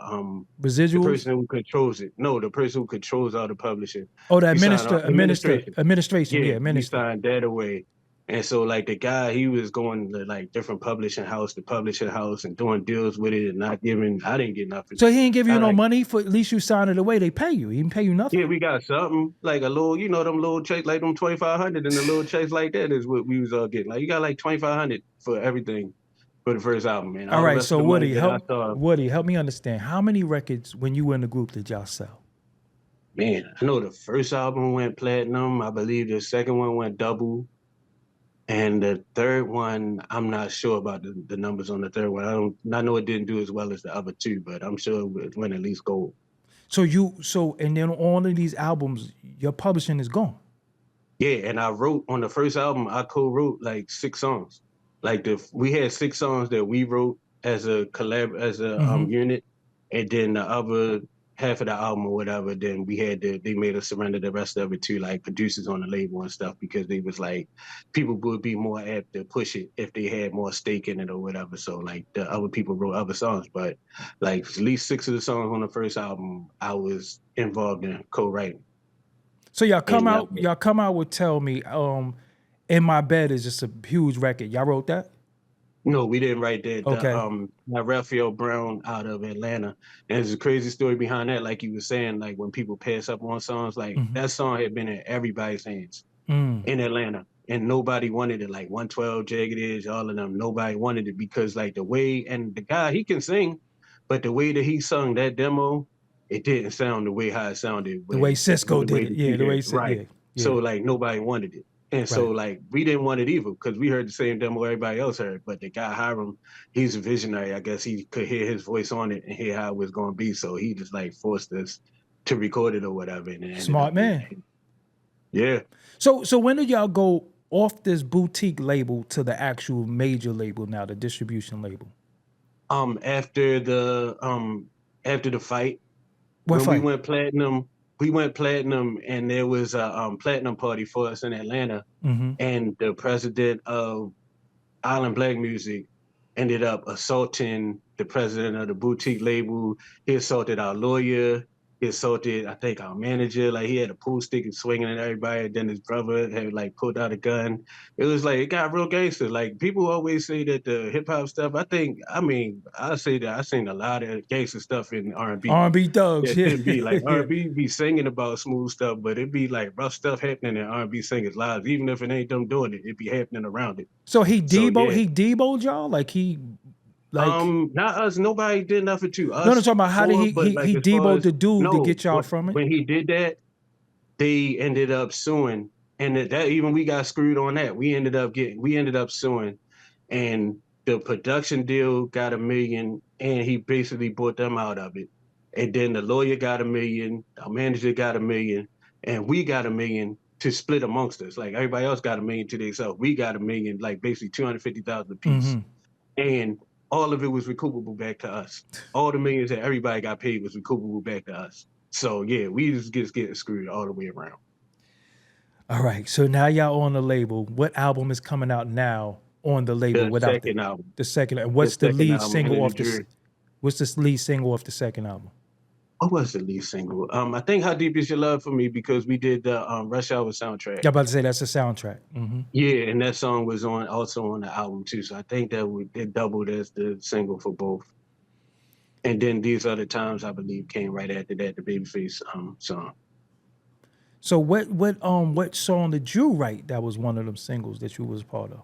residuals. The person who controls it. No, the person who controls all the publishing. Oh, the administration. Yeah, administration. He signed that away. And so, like, the guy, he was going to, like, different publishing house to publishing house and doing deals with it and I didn't get nothing. So he didn't give you no money for, at least you signed it away. They pay you. He didn't pay you nothing. Yeah, we got something, like a little, you know, them little checks, like them 2,500 and the little checks like that is what we was all getting. Like, you got like 2,500 for everything for the first album, man. All right, so Woody, help me understand. How many records, when you were in the group, did y'all sell? Man, I know the first album went platinum. I believe the second one went double. And the third one, I'm not sure about the numbers on the third one. I know it didn't do as well as the other 2, but I'm sure it went at least gold. And then on of these albums, your publishing is gone. Yeah, and I wrote on the first album, I co-wrote like 6 songs. Like we had 6 songs that we wrote as a unit, and then the other half of the album or whatever, then they made us surrender the rest of it to like producers on the label and stuff because they was like people would be more apt to push it if they had more stake in it or whatever. So like the other people wrote other songs, but like at least 6 of the songs on the first album I was involved in co-writing. So y'all come out with Tell Me, In My Bed is just a huge record. Y'all wrote that? No, we didn't write that. Okay. Raphael Brown out of Atlanta. And there's a crazy story behind that. Like you were saying, like when people pass up on songs, like that song had been in everybody's hands in Atlanta. And nobody wanted it. Like 112, Jagged Edge, all of them. Nobody wanted it because like the way, and the guy, he can sing, but the way that he sung that demo, it didn't sound the way how it sounded. The way Cisco did it. Yeah, the way right. Yeah. So like nobody wanted it. And so like we didn't want it either because we heard the same demo everybody else heard. But the guy Hiram, he's a visionary. I guess he could hear his voice on it and hear how it was going to be. So he just like forced us to record it or whatever. And smart man. Yeah. So when did y'all go off this boutique label to the actual major label now, the distribution label? After the fight, What fight? we went platinum, and there was a platinum party for us in Atlanta, and the president of Island Black Music ended up assaulting the president of the boutique label. He assaulted our lawyer. He assaulted, I think, our manager. Like he had a pool stick and swinging at everybody. Then his brother had like pulled out a gun. It was like it got real gangster. Like people always say that the hip hop stuff. I say that I seen a lot of gangster stuff in R&B. R&B thugs, yeah. It'd be like R&B be singing about smooth stuff, but it'd be like rough stuff happening in R&B singers' lives. Even if it ain't them doing it, it'd be happening around it. So he deboed y'all? Like he not us. Nobody did nothing to us. No, talking about how did he deboed the dude to get y'all from it? When he did that, they ended up suing, and that even we got screwed on that. We ended up suing, and the production deal got $1 million, and he basically bought them out of it. And then the lawyer got $1 million, our manager got $1 million, and we got $1 million to split amongst us. Like everybody else got $1 million to themselves. We got $1 million, like basically $250,000 a piece, and all of it was recoupable back to us. All the millions that everybody got paid was recoupable back to us. So yeah, we just getting screwed all the way around. All right, so now y'all on the label. What album is coming out now on the label? The second album. The second. And what's the lead single off the? What's the lead single off the second album? What was the lead single? I think "How Deep Is Your Love" for me because we did the Rush Hour soundtrack. Y'all about to say that's the soundtrack. Yeah, and that song was also on the album too. So I think that it doubled as the single for both. And then These Other Times, I believe, came right after that, the Babyface song. So what song did you write that was one of them singles that you was part of?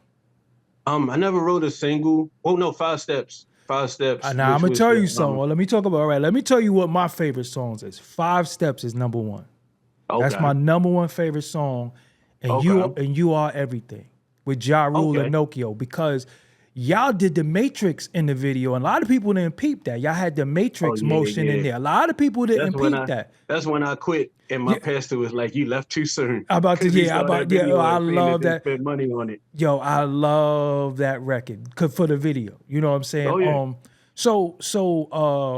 I never wrote a single. Oh no, Five Steps. Now I'm gonna tell you something. Let me talk about. All right, let me tell you what my favorite songs is. 5 Steps is number 1. Okay. That's my number 1 favorite song, and you are everything with Ja Rule and Nokia, because y'all did the Matrix in the video, and a lot of people didn't peep that. Y'all had the Matrix motion in there. A lot of people didn't peep that. That's when I quit, and my pastor was like, "You left too soon." I love that. Spend money on it. Yo, I love that record for the video. You know what I'm saying? Oh, yeah. So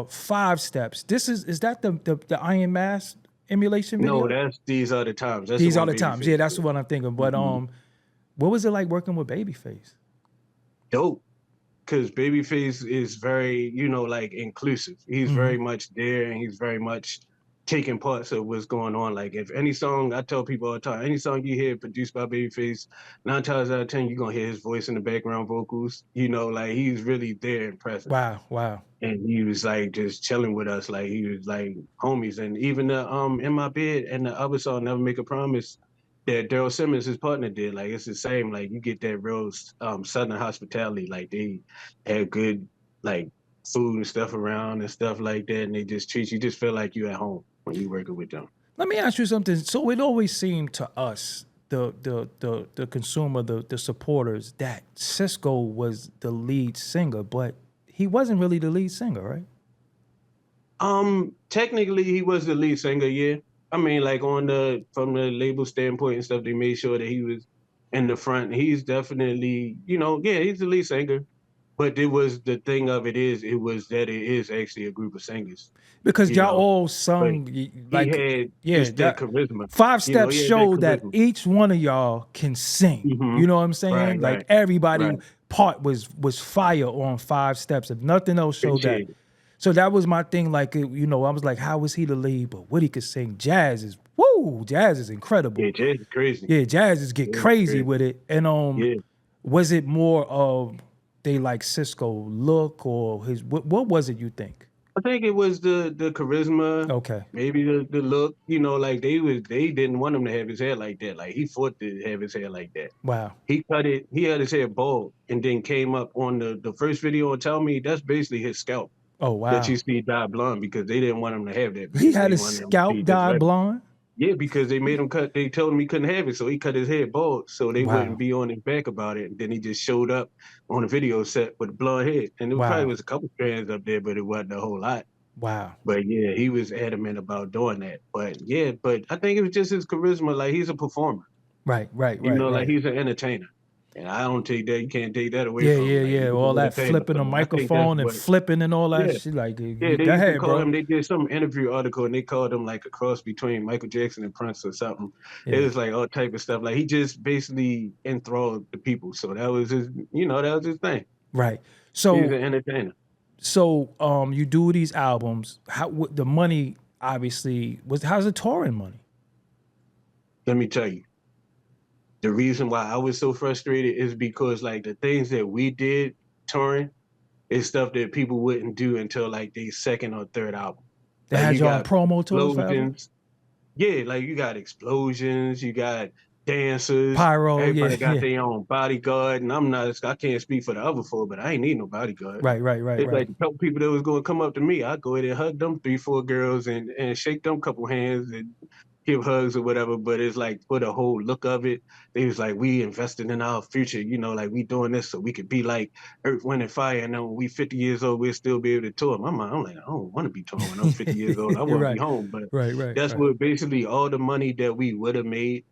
5 Steps. Is that the Iron Mask emulation video? No, that's These Other Times. That's These Other Times. Yeah, that's what I'm thinking. But what was it like working with Babyface? Dope, because Babyface is very, like inclusive. He's very much there, and he's very much taking parts of what's going on. Like if any song, I tell people all the time, any song you hear produced by Babyface, 9 times out of 10 you're gonna hear his voice in the background vocals. Like he's really there and present. Wow. And he was like just chilling with us, like he was like homies. And even the In My Bed and the other song, Never Make a Promise, that Daryl Simmons, his partner, did. Like it's the same. Like you get that real Southern hospitality. Like they had good like food and stuff around and stuff like that, and they just treat you. Just feel like you at home when you working with them. Let me ask you something. So it always seemed to us, the consumer, the supporters, that Cisco was the lead singer, but he wasn't really the lead singer, right? Technically, he was the lead singer. Yeah, I mean, like from the label standpoint and stuff, they made sure that he was in the front. He's definitely, yeah, he's the lead singer. But it was the thing of it was that it is actually a group of singers, Because you y'all know. all But sung he like, had yeah, just that that charisma, Five Steps he had that showed that charisma. each one of y'all can sing. Hmm. You know what I'm saying? Right, Like right, everybody right. part was fire on Five Steps. If nothing else showed that. Appreciate it. So that was my thing. Like, I was like, how was he the lead? But what he could sing, jazz is woo, jazz is Yeah, incredible. Jay is crazy. Yeah, jazz is get Jay is crazy crazy. with it. And Yeah. was it more of they like Cisco look or his what was it you think? I think it was the charisma, Okay. maybe the look. Like they didn't want him to have his hair like that. Like he fought to have his hair like that. Wow. He cut it. He had his hair bald, and then came up on the first video and tell me that's basically his scalp Oh that you wow. see dyed blonde because they didn't want him to have that He because had they his wanted him to scalp be this dyed rebel. blonde. Yeah, because they made him cut. They told him he couldn't have it, so he cut his hair bald, so they wouldn't Wow. be on his back about it. And then he just showed up on a video set with blonde hair, and it probably Wow. was a couple strands up there, but it wasn't a whole lot. Wow. But yeah, he was adamant about doing that. But yeah, but I think it was just his charisma. Like he's a performer, Right, right, right, like right. he's an entertainer. And I don't take that. You can't take that away Yeah, from him. yeah, Like yeah. he's All an that entertainer. flipping the So I think that's microphone and what. flipping and all that Yeah, shit. Like, yeah. They go used to ahead, call bro. him. They did some interview article and they called him like a cross between Michael Jackson and Prince or something. It Yeah, was like all type of stuff. Like he just basically enthralled the people. So that was his. That was his thing. right. He's So, an entertainer. you do these albums. How the money obviously was? How's the touring money? Let me tell you. The reason why I was so frustrated is because like the things that we did touring is stuff that people wouldn't do until like their second or third album. They Like had you you on got promo tours forever. explosions. Yeah, like you got explosions, you got dancers, Pyro, yeah, everybody got yeah. their own bodyguard. And I can't speak for the other four, but I ain't need no bodyguard. Right, right, right, It's right. like a couple people that was going to come up to me. I go in and hug them 3, 4 girls and shake them couple hands and give hugs or whatever. But it's like for the whole look of it, they was like, we invested in our future, like we doing this so we could be like Earth, Wind, and Fire. And then when we 50 years old, we'll still be able to tour. My mind, I'm like, I don't want to be touring when I'm 50 years old. I You're want to be right, home. But right, right, that's right. what basically all the money that we would have made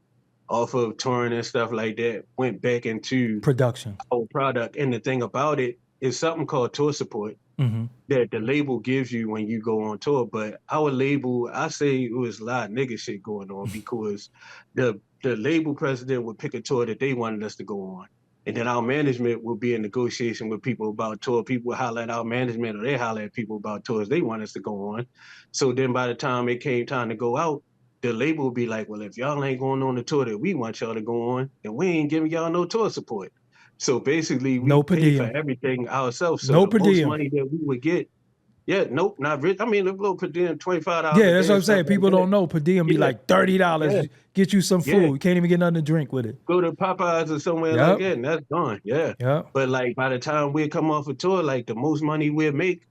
off of touring and stuff like that went back into Production. our product. And the thing about it is something called tour support Mm-hmm. that the label gives you when you go on tour. But our label, I say it was a lot of nigga shit going on because the label president would pick a tour that they wanted us to go on. And then our management will be in negotiation with people about tour. People will holler at our management or they holler at people about tours they want us to go on. So then by the time it came time to go out, the label would be like, well, if y'all ain't going on the tour that we want y'all to go on, then we ain't giving y'all no tour support. So basically, we No per pay for diem. everything ourselves. So No the per most diem. money that we would get, yeah, nope, not rich. I mean, a little per diem, $25 Yeah, a that's day what and I'm stuff saying. like People that. don't know per diem be Yeah, like $30. yeah, Get you some yeah. food. You can't even get nothing to drink with it. Go to Popeyes or somewhere like Yep. that, and that's gone. Yeah. Yep. But like by the time we come off a tour, like the most money we'll make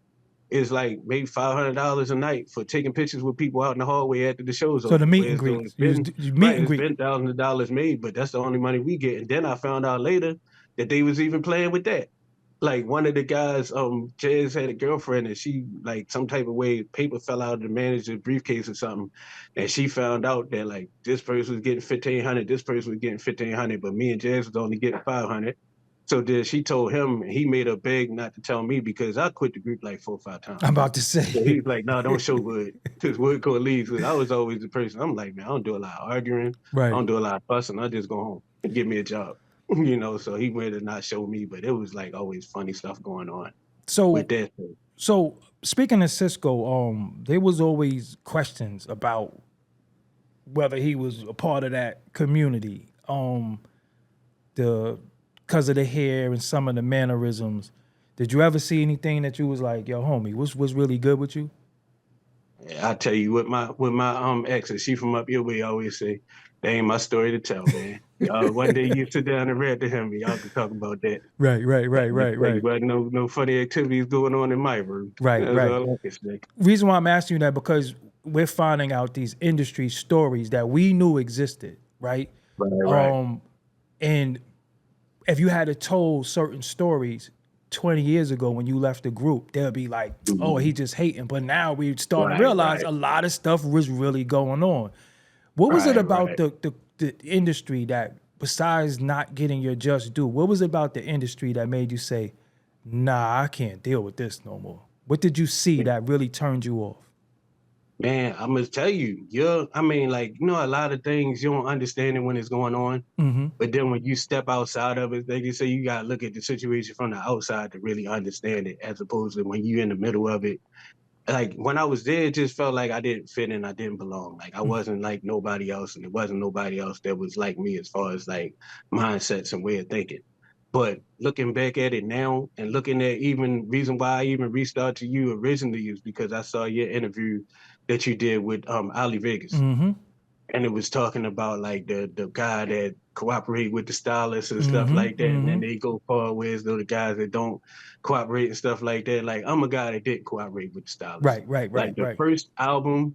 is like maybe $500 a night for taking pictures with people out in the hallway after the show's So the over. meet and Whereas though greets. You meet right, and it's greet. been thousands of dollars made, but that's the only money we get. And then I found out later that they was even playing with that. Like one of the guys, Jazz had a girlfriend and she like some type of way paper fell out of the manager's briefcase or something. And she found out that like this person was getting 1,500, this person was getting 1,500, but me and Jazz was only getting 500. So then she told him, he made her beg not to tell me because I quit the group like 4 or 5 times. I'm about to So say. he's like, no, don't show Wood because Wood gonna leave. So I was always the person. I'm like, man, I don't do a lot of arguing. I Right. don't do a lot of fussing. I just go home and get me a job. So he went to not show me, but it was like always funny stuff going on with So that thing. so speaking of Cisco, there was always questions about whether he was a part of that community. The because of the hair and some of the mannerisms. Did you ever see anything that you was like, yo, homie, what's really good with you? Yeah, I tell you, with my exes, she from up your way, I always say, that ain't my story to tell, man. One day you sit down and read to him, and y'all can talk about that. Right, right, But right, I right, tell you, right. but no funny activities going on in my room. Right, That's right. all I can say. Reason why I'm asking you that because we're finding out these industry stories that we knew existed, right? Right, right. And if you had to told certain stories, 20 years ago when you left the group, they'll be like, oh, he just hating. But now we're starting to realize a lot of stuff was really going on. What was it about the industry that, besides not getting your just due, what was it about the industry that made you say, nah, I can't deal with this no more? What did you see that really turned you off? Man, I'm gonna tell you, I mean, like, you know, a lot of things you don't understand it when it's going on. But then when you step outside of it, they can say you gotta look at the situation from the outside to really understand it, as opposed to when you're in the middle of it. Like when I was there, it just felt like I didn't fit in, I didn't belong. Like I wasn't like nobody else, and it wasn't nobody else that was like me as far as like mindsets and way of thinking. But looking back at it now and looking at even reason why I even reached out to you originally is because I saw your interview that you did with Ali Vegas. And it was talking about like the guy that cooperate with the stylists and stuff like that. And then they go far ways though the guys that don't cooperate and stuff like that. Like I'm a guy that didn't cooperate with the stylists. Like the first album,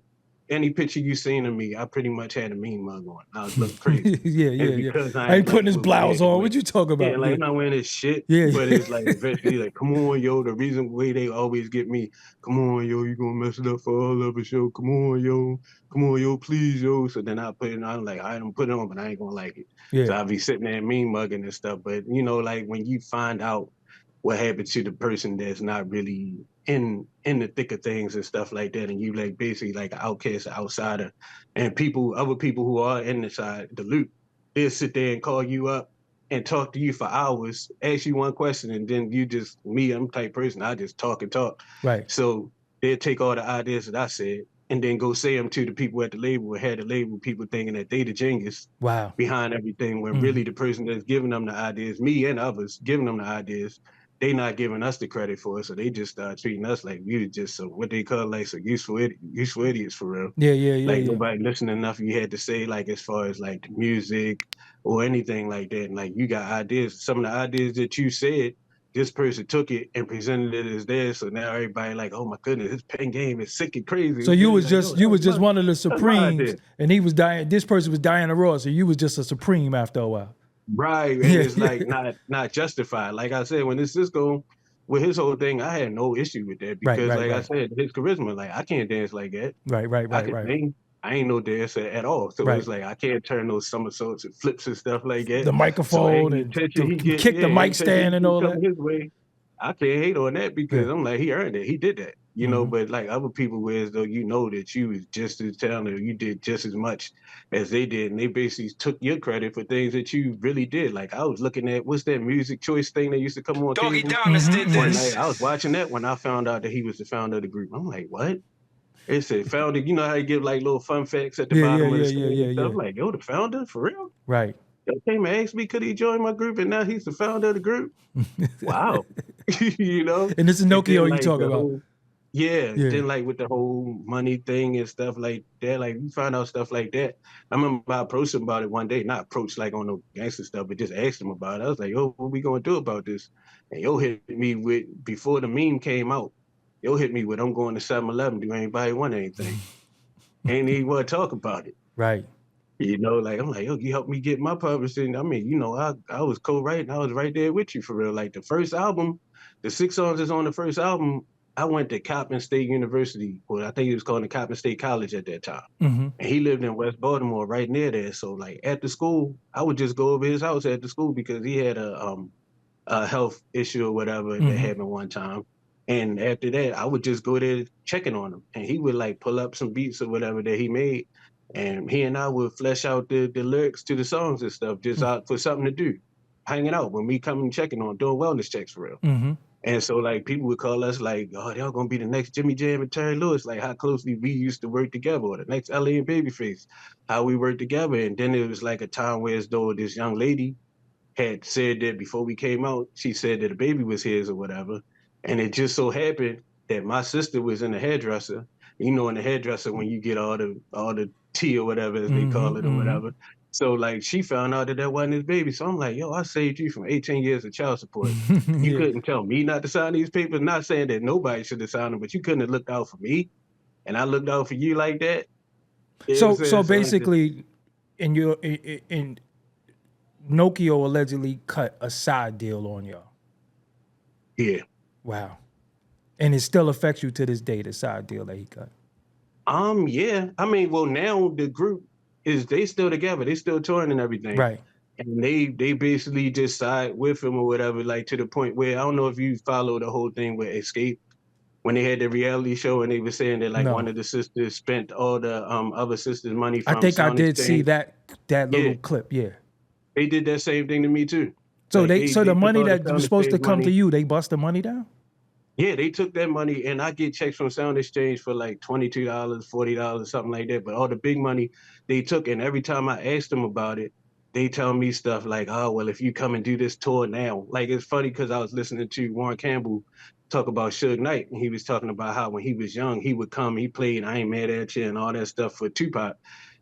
any picture you seen of me, I pretty much had a mean mug on. I was looking crazy. yeah. I ain't putting his blouse on. What you talking about? Yeah, like I'm not wearing this shit. But it's like eventually like, come on, yo. The reason way they always get me, come on, yo, you gonna mess it up for all of us, yo. Come on, yo, please, yo. So then I put it on, like I don't put it on, but I ain't gonna like it. So I'll be sitting there mean mugging and stuff. But you know, like when you find out what happened to the person that's not really in the thick of things and stuff like that, and you like basically like an outcast, outsider, and other people who are in the loop, they'll sit there and call you up and talk to you for hours, ask you one question, and then I'm the type person, I just talk and talk. So they'll take all the ideas that I said and then go say them to the people at the label and had the label people thinking that they the genius behind everything, when really the person that's giving them the ideas, me and others giving them the ideas, they not giving us the credit for it. So they just start treating us like we just what they call like some useful idiots for real. Like nobody listened enough you had to say, like as far as like the music or anything like that. And like you got ideas. Some of the ideas that you said, this person took it and presented it as theirs. So now everybody like, oh my goodness, his pen game is sick and crazy. So you was just one of the Supremes, and he was dying. This person was Diana Ross, so you was just a Supreme after a while. Right. And it's like not justified. Like I said, when this Cisco with his whole thing, I had no issue with that because I said, his charisma, like I can't dance like that. I can sing. I ain't no dancer at all. So it's like I can't turn those somersaults and flips and stuff like that. The microphone and kick the mic stand and all that. His way, I can't hate on that because I'm like, he earned it. He did that. You know, but like other people, whereas though you know that you was just as talented, you did just as much as they did, and they basically took your credit for things that you really did. Like I was looking at what's that music choice thing that used to come on Doggie cable? Diamonds did this. I was watching that when I found out that he was the founder of the group. I'm like, what? It said founder. You know how you give like little fun facts at the bottom of the screen and stuff? Like, yo, the founder for real? Right. They came and asked me, could he join my group? And now he's the founder of the group. Wow. You know? And this is Nokia you talking about. Then like with the whole money thing and stuff like that, like we found out stuff like that. I remember I approached him about it one day, not approached like on no gangster stuff, but just asked him about it. I was like, yo, what we gonna do about this? And yo hit me with, before the meme came out, yo hit me with, I'm going to 7-Eleven, do anybody want anything? Ain't even want to talk about it. Right. You know, like I'm like, yo, you helped me get my publishing. I mean, you know, I was co-writing, I was right there with you for real. Like the first album, the 6 songs that's on the first album, I went to Coppin State University, or I think it was called the Coppin State College at that time. And he lived in West Baltimore, right near there. So like at the school, I would just go over his house at the school because he had a health issue or whatever that happened one time. And after that, I would just go there checking on him. And he would like pull up some beats or whatever that he made. And he and I would flesh out the lyrics to the songs and stuff, just for something to do. Hanging out when we come and checking on, doing wellness checks for real. And so like people would call us like, oh, y'all gonna be the next Jimmy Jam and Terry Lewis, like how closely we used to work together, or the next LA and Babyface, how we worked together. And then it was like a time where as though this young lady had said that before we came out, she said that a baby was his or whatever. And it just so happened that my sister was in the hairdresser. You know, in the hairdresser when you get all the tea or whatever as they call it or whatever. So like she found out that wasn't his baby. So I'm like, yo, I saved you from 18 years of child support. You couldn't tell me not to sign these papers. Not saying that nobody should have signed them, but you couldn't have looked out for me. And I looked out for you like that. So basically, in Nokia allegedly cut a side deal on y'all. Yeah. Wow. And it still affects you to this day, the side deal that he got. Yeah. I mean, well, now the group they still together. They still touring and everything. Right. And they basically just side with him or whatever, like to the point where I don't know if you follow the whole thing with Escape when they had the reality show and they were saying that like one No. of the sisters spent all the other sisters' money I from think I Sound did see Exchange. that Yeah, little clip. Yeah. they did that same thing to me too. So Like so they the took money all the that was Sound supposed to Exchange come to money. you, they bust the money down? Yeah, they took that money and I get checks from Sound Exchange for like $22, $40, something like that. But all the big money they took, and every time I asked them about it, they tell me stuff like, "Oh, well, if you come and do this tour now," like it's funny because I was listening to Warren Campbell talk about Suge Knight, and he was talking about how when he was young, he would come, he played "I Ain't Mad at You" and all that stuff for Tupac.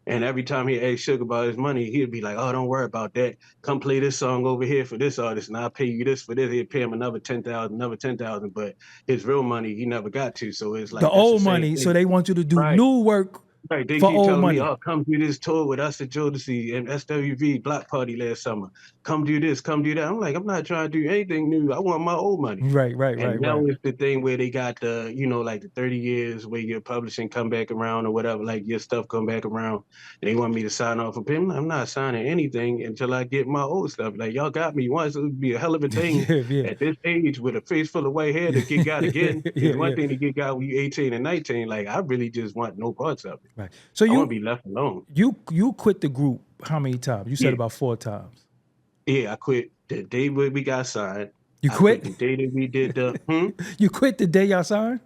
And every time he asked Suge about his money, he'd be like, "Oh, don't worry about that. Come play this song over here for this artist, and I'll pay you this for this." He'd pay him another 10,000, another 10,000, but his real money he never got to. So it's The like that's the old same money. So thing. they want you to do Right. new work Right, they for keep old telling me, money. "Oh, come do this tour with us at Jodeci and SWV Block Party last summer. Come do this, come do that." I'm like, I'm not trying to do anything new. I want my old money. Right, right, And right, now right. it's the thing where they got the, like the 30 years where your publishing come back around or whatever, like your stuff come back around. And they want me to sign off with them. I'm not signing anything until I get my old stuff. Like y'all got me once. It would be a hell of a thing Yeah, yeah. at this age with a face full of white hair to get got again. Yeah, It's one yeah. thing to get got when you're 18 and 19. Like I really just want no parts of it. Right. So I want to be left alone. you quit the group how many times? You said Yeah. about 4 times. Yeah, I quit the day where we got signed. You I quit quit? the day that we did the You quit the day y'all signed?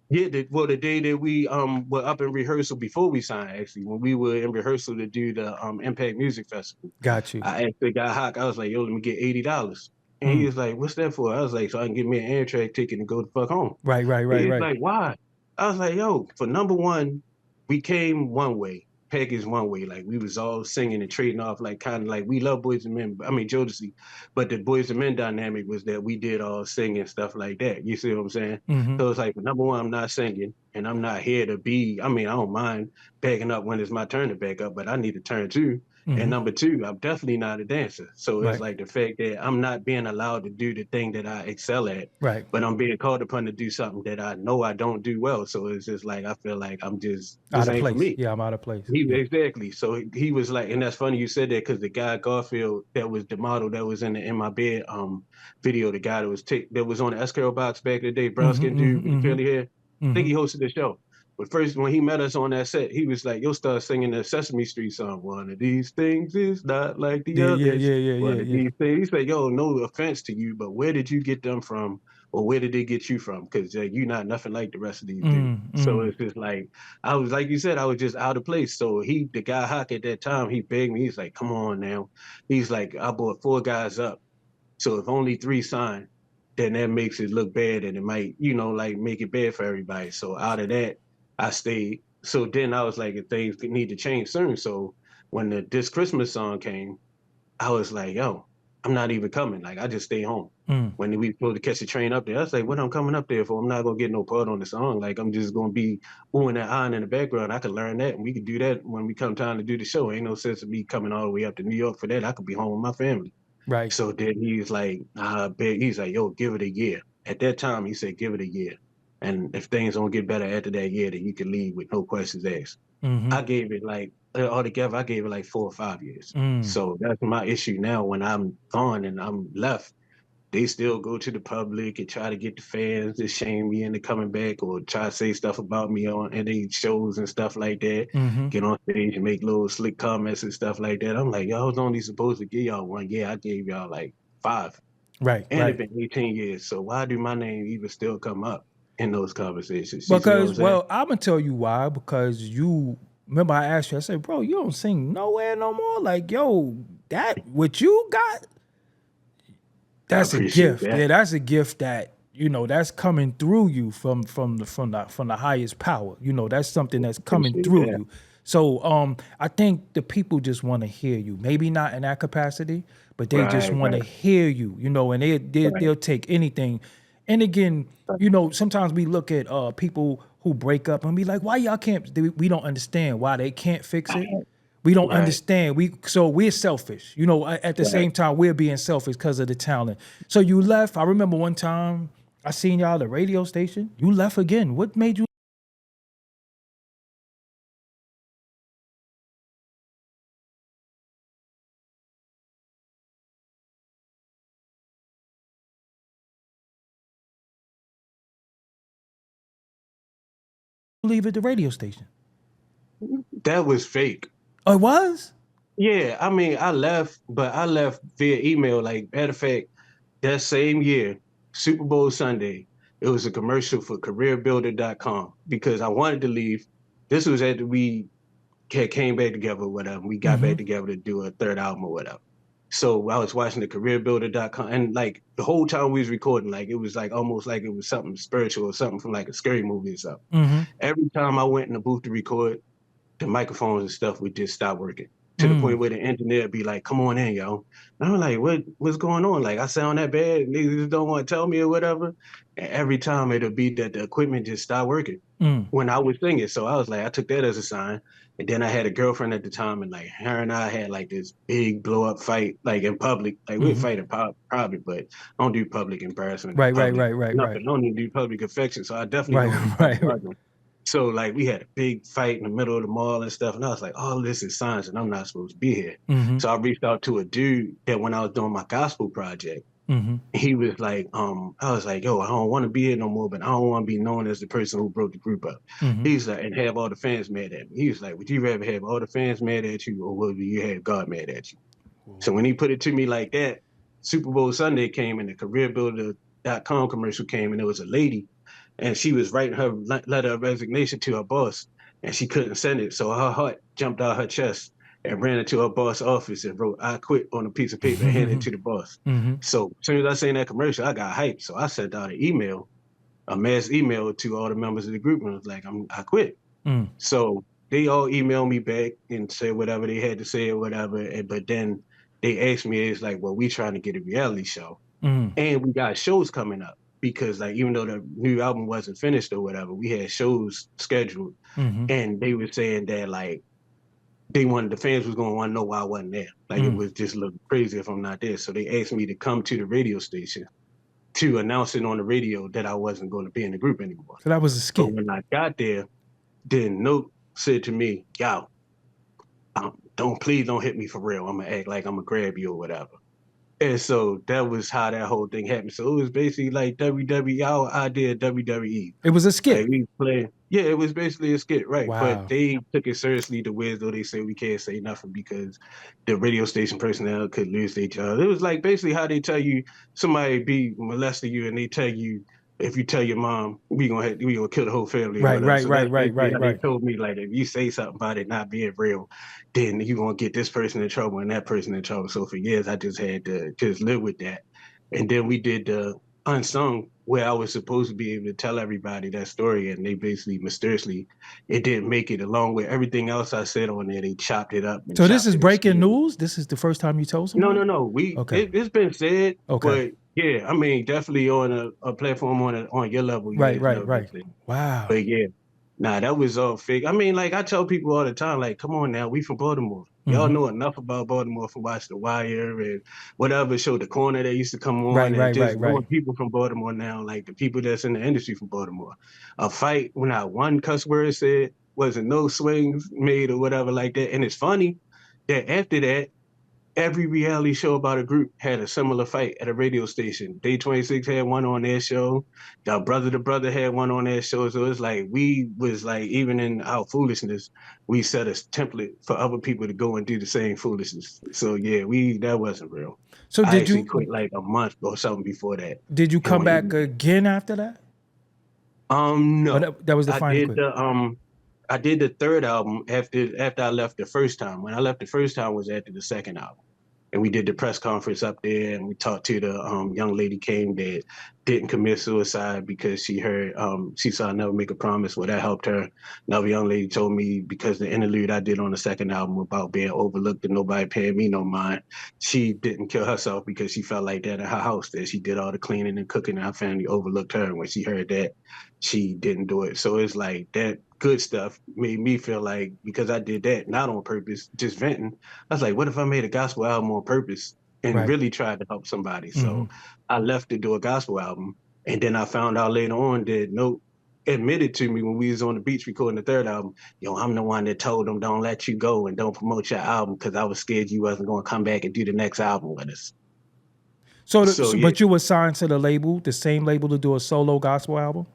Yeah, the day that we were up in rehearsal before we signed, actually, when we were in rehearsal to do the Impact Music Festival. Got you. I asked the guy Hawk, I was like, "Yo, let me get $80." And he Mm. was like, "What's that for?" I was like, "So I can get me an Amtrak ticket and go the fuck home." Right, right, right, He was right. like, "Why?" I was like, "Yo, for number one, we came one way, packaged one way. Like we was all singing and trading off, like kind of like we love Boys and Men. I mean Jodeci, but the Boys and Men dynamic was that we did all sing and stuff like that. You see what I'm saying? Mm-hmm. So it's like, number one, I'm not singing, and I'm not here to be. I mean, I don't mind backing up when it's my turn to back up, but I need to turn too. Mm-hmm. And number two, I'm definitely not a dancer. So it's Right. like the fact that I'm not being allowed to do the thing that I excel at, Right. but I'm being called upon to do something that I know I don't do well. So it's just like I feel like I'm just Out this of ain't for place. me. Yeah, I'm out of place. Yeah. Exactly. So he was like, and that's funny you said that because the guy Garfield that was the model that was in my bed video, the guy that was on the SKO box back in the day, brown Mm-hmm, skin dude with the mm-hmm, curly hair. I think mm-hmm. he hosted the show. But first, when he met us on that set, he was like, "You'll start singing the Sesame Street song. One of these things is not like the Yeah, yeah, others. yeah, yeah, One yeah, of yeah. these things." He's like, "Yo, no offense to you, but where did you get them from, or where did they get you from? Because you're not nothing like the rest of these dudes." So it's just like I was like you said, I was just out of place. So the guy Hawk at that time, he begged me. He's like, "Come on now." He's like, "I brought 4 guys up. So if only 3 sign, then that makes it look bad and it might, like make it bad for everybody." So out of that, I stayed. So then I was like, if things need to change soon. So when this Christmas song came, I was like, "Yo, I'm not even coming. Like I just stay home." Mm. When we supposed to catch the train up there, I was like, "What I'm coming up there for? I'm not gonna get no part on the song. Like I'm just gonna be oohing and ahhing in the background. I could learn that, and we could do that when we come time to do the show. Ain't no sense of me coming all the way up to New York for that. I could be home with my family." Right. So then he's like, he's like, "Yo, give it a year." At that time, he said, "Give it a year. And if things don't get better after that year, then you can leave with no questions asked." Mm-hmm. I gave it like, altogether, I gave it like 4 or 5 years. Mm. So that's my issue now when I'm gone and I'm left. They still go to the public and try to get the fans to shame me into coming back or try to say stuff about me on any shows and stuff like that. Mm-hmm. Get on stage and make little slick comments and stuff like that. I'm like, y'all was only supposed to give y'all 1 year. I gave y'all like 5. Right, And right. it's been 18 years. So why do my name even still come up in those conversations? You see what I'm Because, saying? well, I'm gonna tell you why. Because you remember I asked you, I said, bro, you don't sing nowhere no more. Like, yo, that what you got, that's a gift. that. Yeah, that's a gift that, that's coming through you from the highest power. That's something that's coming Appreciate through that. you. So I think the people just want to hear you. Maybe not in that capacity, but they just Right, want to right, hear you, and right. they'll take anything. And again, sometimes we look at people who break up and be like, why y'all can't, we don't understand why they can't fix it. We don't Right. understand. So we're selfish. You know, at the Right. same time, we're being selfish because of the talent. So you left. I remember one time I seen y'all at the radio station. You left again. What made you leave at the radio station? That was fake. Oh, it was? Yeah, I mean, I left, but I left via email. Like, matter of fact, that same year, Super Bowl Sunday, it was a commercial for careerbuilder.com because I wanted to leave. This was after we came back together or whatever. We got back together to do a third album or whatever. So I was watching the careerbuilder.com, and like the whole time we was recording, like it was like almost like it was something spiritual or something from like a scary movie or something. Mm-hmm. Every time I went in the booth to record, the microphones and stuff would just stop working to the point where the engineer would be like, "Come on in, yo." And I'm like, what's going on? Like, I sound that bad? Niggas just don't want to tell me or whatever. And every time it'll be that the equipment just stopped working when I was singing. So I was like, I took that as a sign. And then I had a girlfriend at the time, and like her and I had like this big blow up fight, like in public. Like we'd fight in private, but I don't do public embarrassment. Right, right, Public, right, right, nothing. right. I don't even do public affection. So I definitely Right, don't do right, public right. argument. So like we had a big fight in the middle of the mall and stuff, and I was like, "Oh, this is signs that I'm not supposed to be here." So I reached out to a dude that when I was doing my gospel project, he was like, I was like, "Yo, I don't want to be here no more, but I don't want to be known as the person who broke the group up." He's like, and have all the fans mad at me. He was like, "Would you rather have all the fans mad at you, or would you have God mad at you?" So when he put it to me like that, Super Bowl Sunday came and the careerbuilder.com commercial came, and there was a lady and she was writing her letter of resignation to her boss, and she couldn't send it. So her heart jumped out her chest and ran into her boss' office and wrote "I quit" on a piece of paper and handed it to the boss. So as soon as I seen that commercial, I got hyped. So I sent out an email, a mass email to all the members of the group, and I was like, I quit. So they all emailed me back and said whatever they had to say or whatever. But then they asked me, it's like, well, we trying to get a reality show. And we got shows coming up because like even though the new album wasn't finished or whatever, we had shows scheduled. And they were saying that like the fans was gonna want to know why I wasn't there. Like it was just a little crazy if I'm not there. So they asked me to come to the radio station to announce it on the radio that I wasn't going to be in the group anymore. So that was a skit. But when I got there, then Note said to me, "Yo, please don't hit me for real. I'm gonna act like I'm gonna grab you or whatever." And so that was how that whole thing happened. So it was basically like WWE, our idea of WWE. It was a Like skit. we play, yeah, it was basically a skit, right? Wow. But they took it seriously to where though they say we can't say nothing because the radio station personnel could lose their job. It was like basically how they tell you somebody be molesting you and they tell you if you tell your mom we gonna kill the whole family. Right, or right, so right, that's right, basically right, how right. they told me like if you say something about it not being real, then you're gonna get this person in trouble and that person in trouble. So for years I just had to just live with that. And then we did the unsung where I was supposed to be able to tell everybody that story, and they basically mysteriously it didn't make it along with everything else I said on there. They chopped it up. So this is breaking news? This is the first time you told somebody? No. It's been said, but yeah, I mean definitely on a platform on your level. Right. Wow. But yeah, nah, that was all fake. I mean, like I tell people all the time, like, come on now, we from Baltimore. Y'all know enough about Baltimore from watching The Wire and whatever show, The Corner that used to come on, and just knowing people from Baltimore now, like the people that's in the industry from Baltimore. A fight when I one cuss word said wasn't no swings made or whatever like that. And it's funny that after that, every reality show about a group had a similar fight at a radio station. Day 26 had one on their show. The Brother to Brother had one on their show. So it's like we was like, even in our foolishness, we set a template for other people to go and do the same foolishness. So yeah, that wasn't real. So I actually quit like a month or something before that. Did you come back again after that? No. That was the final quit. I did the third album after I left the first time. When I left the first time was after the second album. And we did the press conference up there, and we talked to the young lady came that didn't commit suicide because she heard she saw Never Make a Promise. Well, that helped her. Another young lady told me because the interlude I did on the second album about being overlooked and nobody paying me no mind, she didn't kill herself because she felt like that in her house, that she did all the cleaning and cooking and her family overlooked her. And when she heard that, she didn't do it. So it's like that good stuff made me feel like, because I did that not on purpose, just venting, I was like, what if I made a gospel album on purpose and Right. really tried to help somebody? So I left to do a gospel album. And then I found out later on that Note admitted to me when we was on the beach recording the third album, yo, I'm the one that told them don't let you go and don't promote your album because I was scared you wasn't going to come back and do the next album with us. So yeah, but you were signed to the label, the same label, to do a solo gospel album?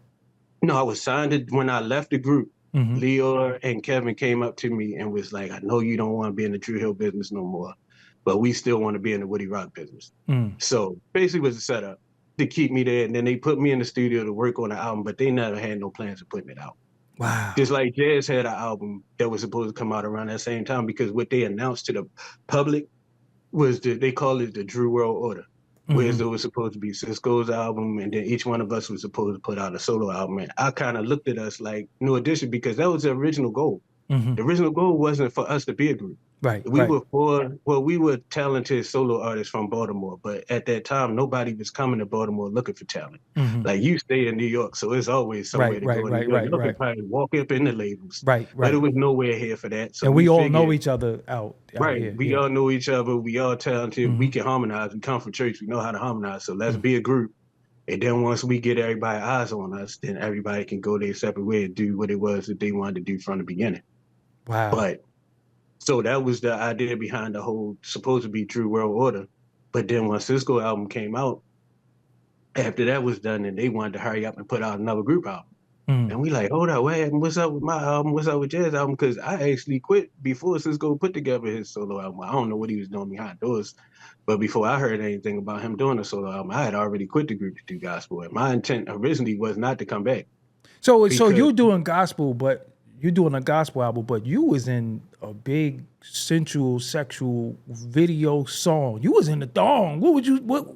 no, I was signed when I left the group. Mm-hmm. Leo and Kevin came up to me and was like, I know you don't want to be in the Dru Hill business no more, but we still want to be in the Woody Rock business. So basically it was a setup to keep me there. And then they put me in the studio to work on the album, but they never had no plans of putting it out. Wow. Just like Jazz had an album that was supposed to come out around that same time, because what they announced to the public was they call it the Dru World Order. Whereas it was supposed to be Cisco's album, and then each one of us was supposed to put out a solo album. And I kind of looked at us like New Edition, because that was the original goal. The original goal wasn't for us to be a group. Right. We were talented solo artists from Baltimore, but at that time, nobody was coming to Baltimore looking for talent. Like, you stay in New York, so it's always somewhere to go. You can probably walk up in the labels. Right. But it was nowhere here for that. So and we all know each other out right. here. We all know each other. We all talented. We can harmonize. We come from church. We know how to harmonize. So let's be a group. And then once we get everybody eyes on us, then everybody can go their separate way and do what it was that they wanted to do from the beginning. Wow. But so that was the idea behind the whole supposed to be Dru World Order. But then when Cisco album came out, after that was done, and they wanted to hurry up and put out another group album. And we like, hold up, what's up with my album? What's up with Jazz album? Because I actually quit before Cisco put together his solo album. I don't know what he was doing behind doors, but before I heard anything about him doing a solo album, I had already quit the group to do gospel. And my intent originally was not to come back. So you're doing gospel, but you're doing a gospel album, but you was in a big sensual, sexual video song. You was in the thong.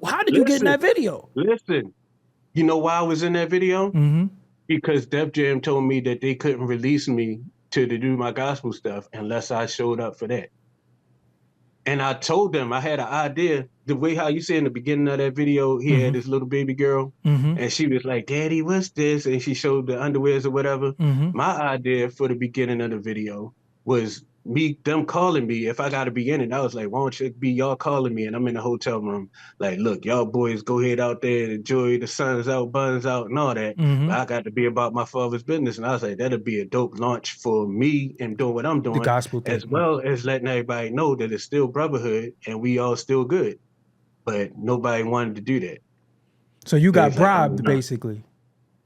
How did you get in that video? Listen, you know why I was in that video? Because Def Jam told me that they couldn't release me to do my gospel stuff unless I showed up for that. And I told them I had an idea. The way how you say in the beginning of that video, he had this little baby girl, and she was like, "Daddy, what's this?" And she showed the underwears or whatever. My idea for the beginning of the video was them calling me if I got to be in it. I was like, why don't it be y'all calling me and I'm in the hotel room? Like, look, y'all boys go ahead out there and enjoy the sun's out, buns out and all that. But I got to be about my father's business. And I was like, that'd be a dope launch for me and doing what I'm doing. The gospel thing. As well as letting everybody know that it's still brotherhood and we all still good. But nobody wanted to do that. So you got bribed, basically.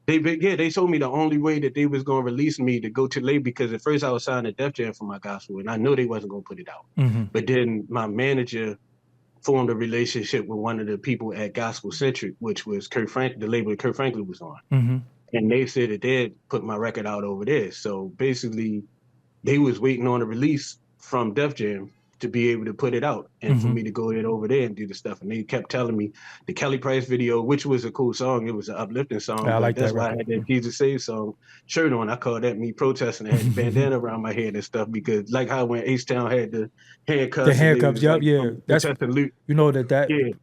They told me the only way that they was going to release me to go to label, because at first I was signed to Def Jam for my gospel, and I knew they wasn't going to put it out. But then my manager formed a relationship with one of the people at Gospel Centric, which was the label that Kurt Franklin was on. And they said that they'd put my record out over there. So basically, they was waiting on a release from Def Jam to be able to put it out and for me to go ahead over there and do the stuff. And they kept telling me the Kelly Price video, which was a cool song. It was an uplifting song. Yeah, I like that's that why record. I had that Jesus Save song shirt on. I called that me protesting. I had the bandana around my head and stuff, because like how when H-Town had the handcuffs. The handcuffs, like, yeah. That's you know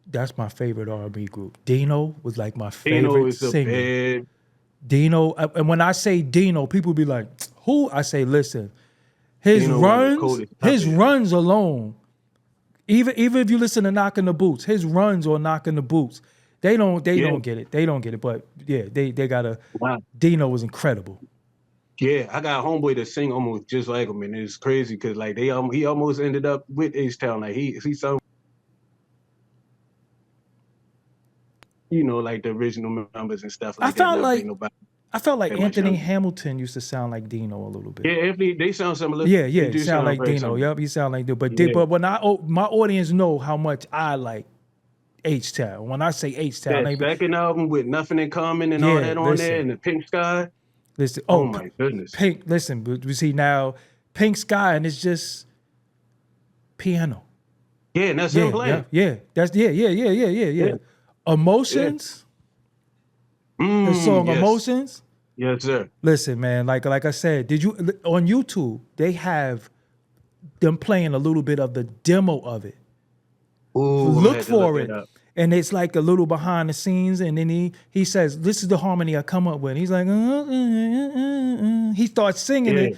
that's my favorite R&B group. Dino was like my favorite Dino is singer. Dino, and when I say Dino, people be like, who? I say, listen, his runs alone, even if you listen to Knocking the Boots, his runs or Knocking the Boots, they don't get it. They don't get it. But yeah, they got a Dino was incredible. Yeah, I got a homeboy that sing almost just like him, and it's crazy because like he almost ended up with H-Town. Like he sung, like the original members and stuff like that. I felt like Anthony Hamilton used to sound like Dino a little bit. Yeah, Anthony, they sound similar. Yeah, he sound like Dino. Similar. Yep, he sound like Dino. But when my audience know how much I like H-Town. When I say H-Town, that second album with Nothing in Common and all that on there, and the Pink Sky. Listen, oh my goodness, Pink. Listen, but we see now Pink Sky, and it's just piano. Yeah, and that's him playing. Yeah, yeah. Emotions. The song Emotions. Yes, sir. Listen, man, like I said, did you on YouTube? They have them playing a little bit of the demo of it. Ooh, look for it. And it's like a little behind the scenes, and then he says, "This is the harmony I come up with." He's like, he starts singing Yeah. it,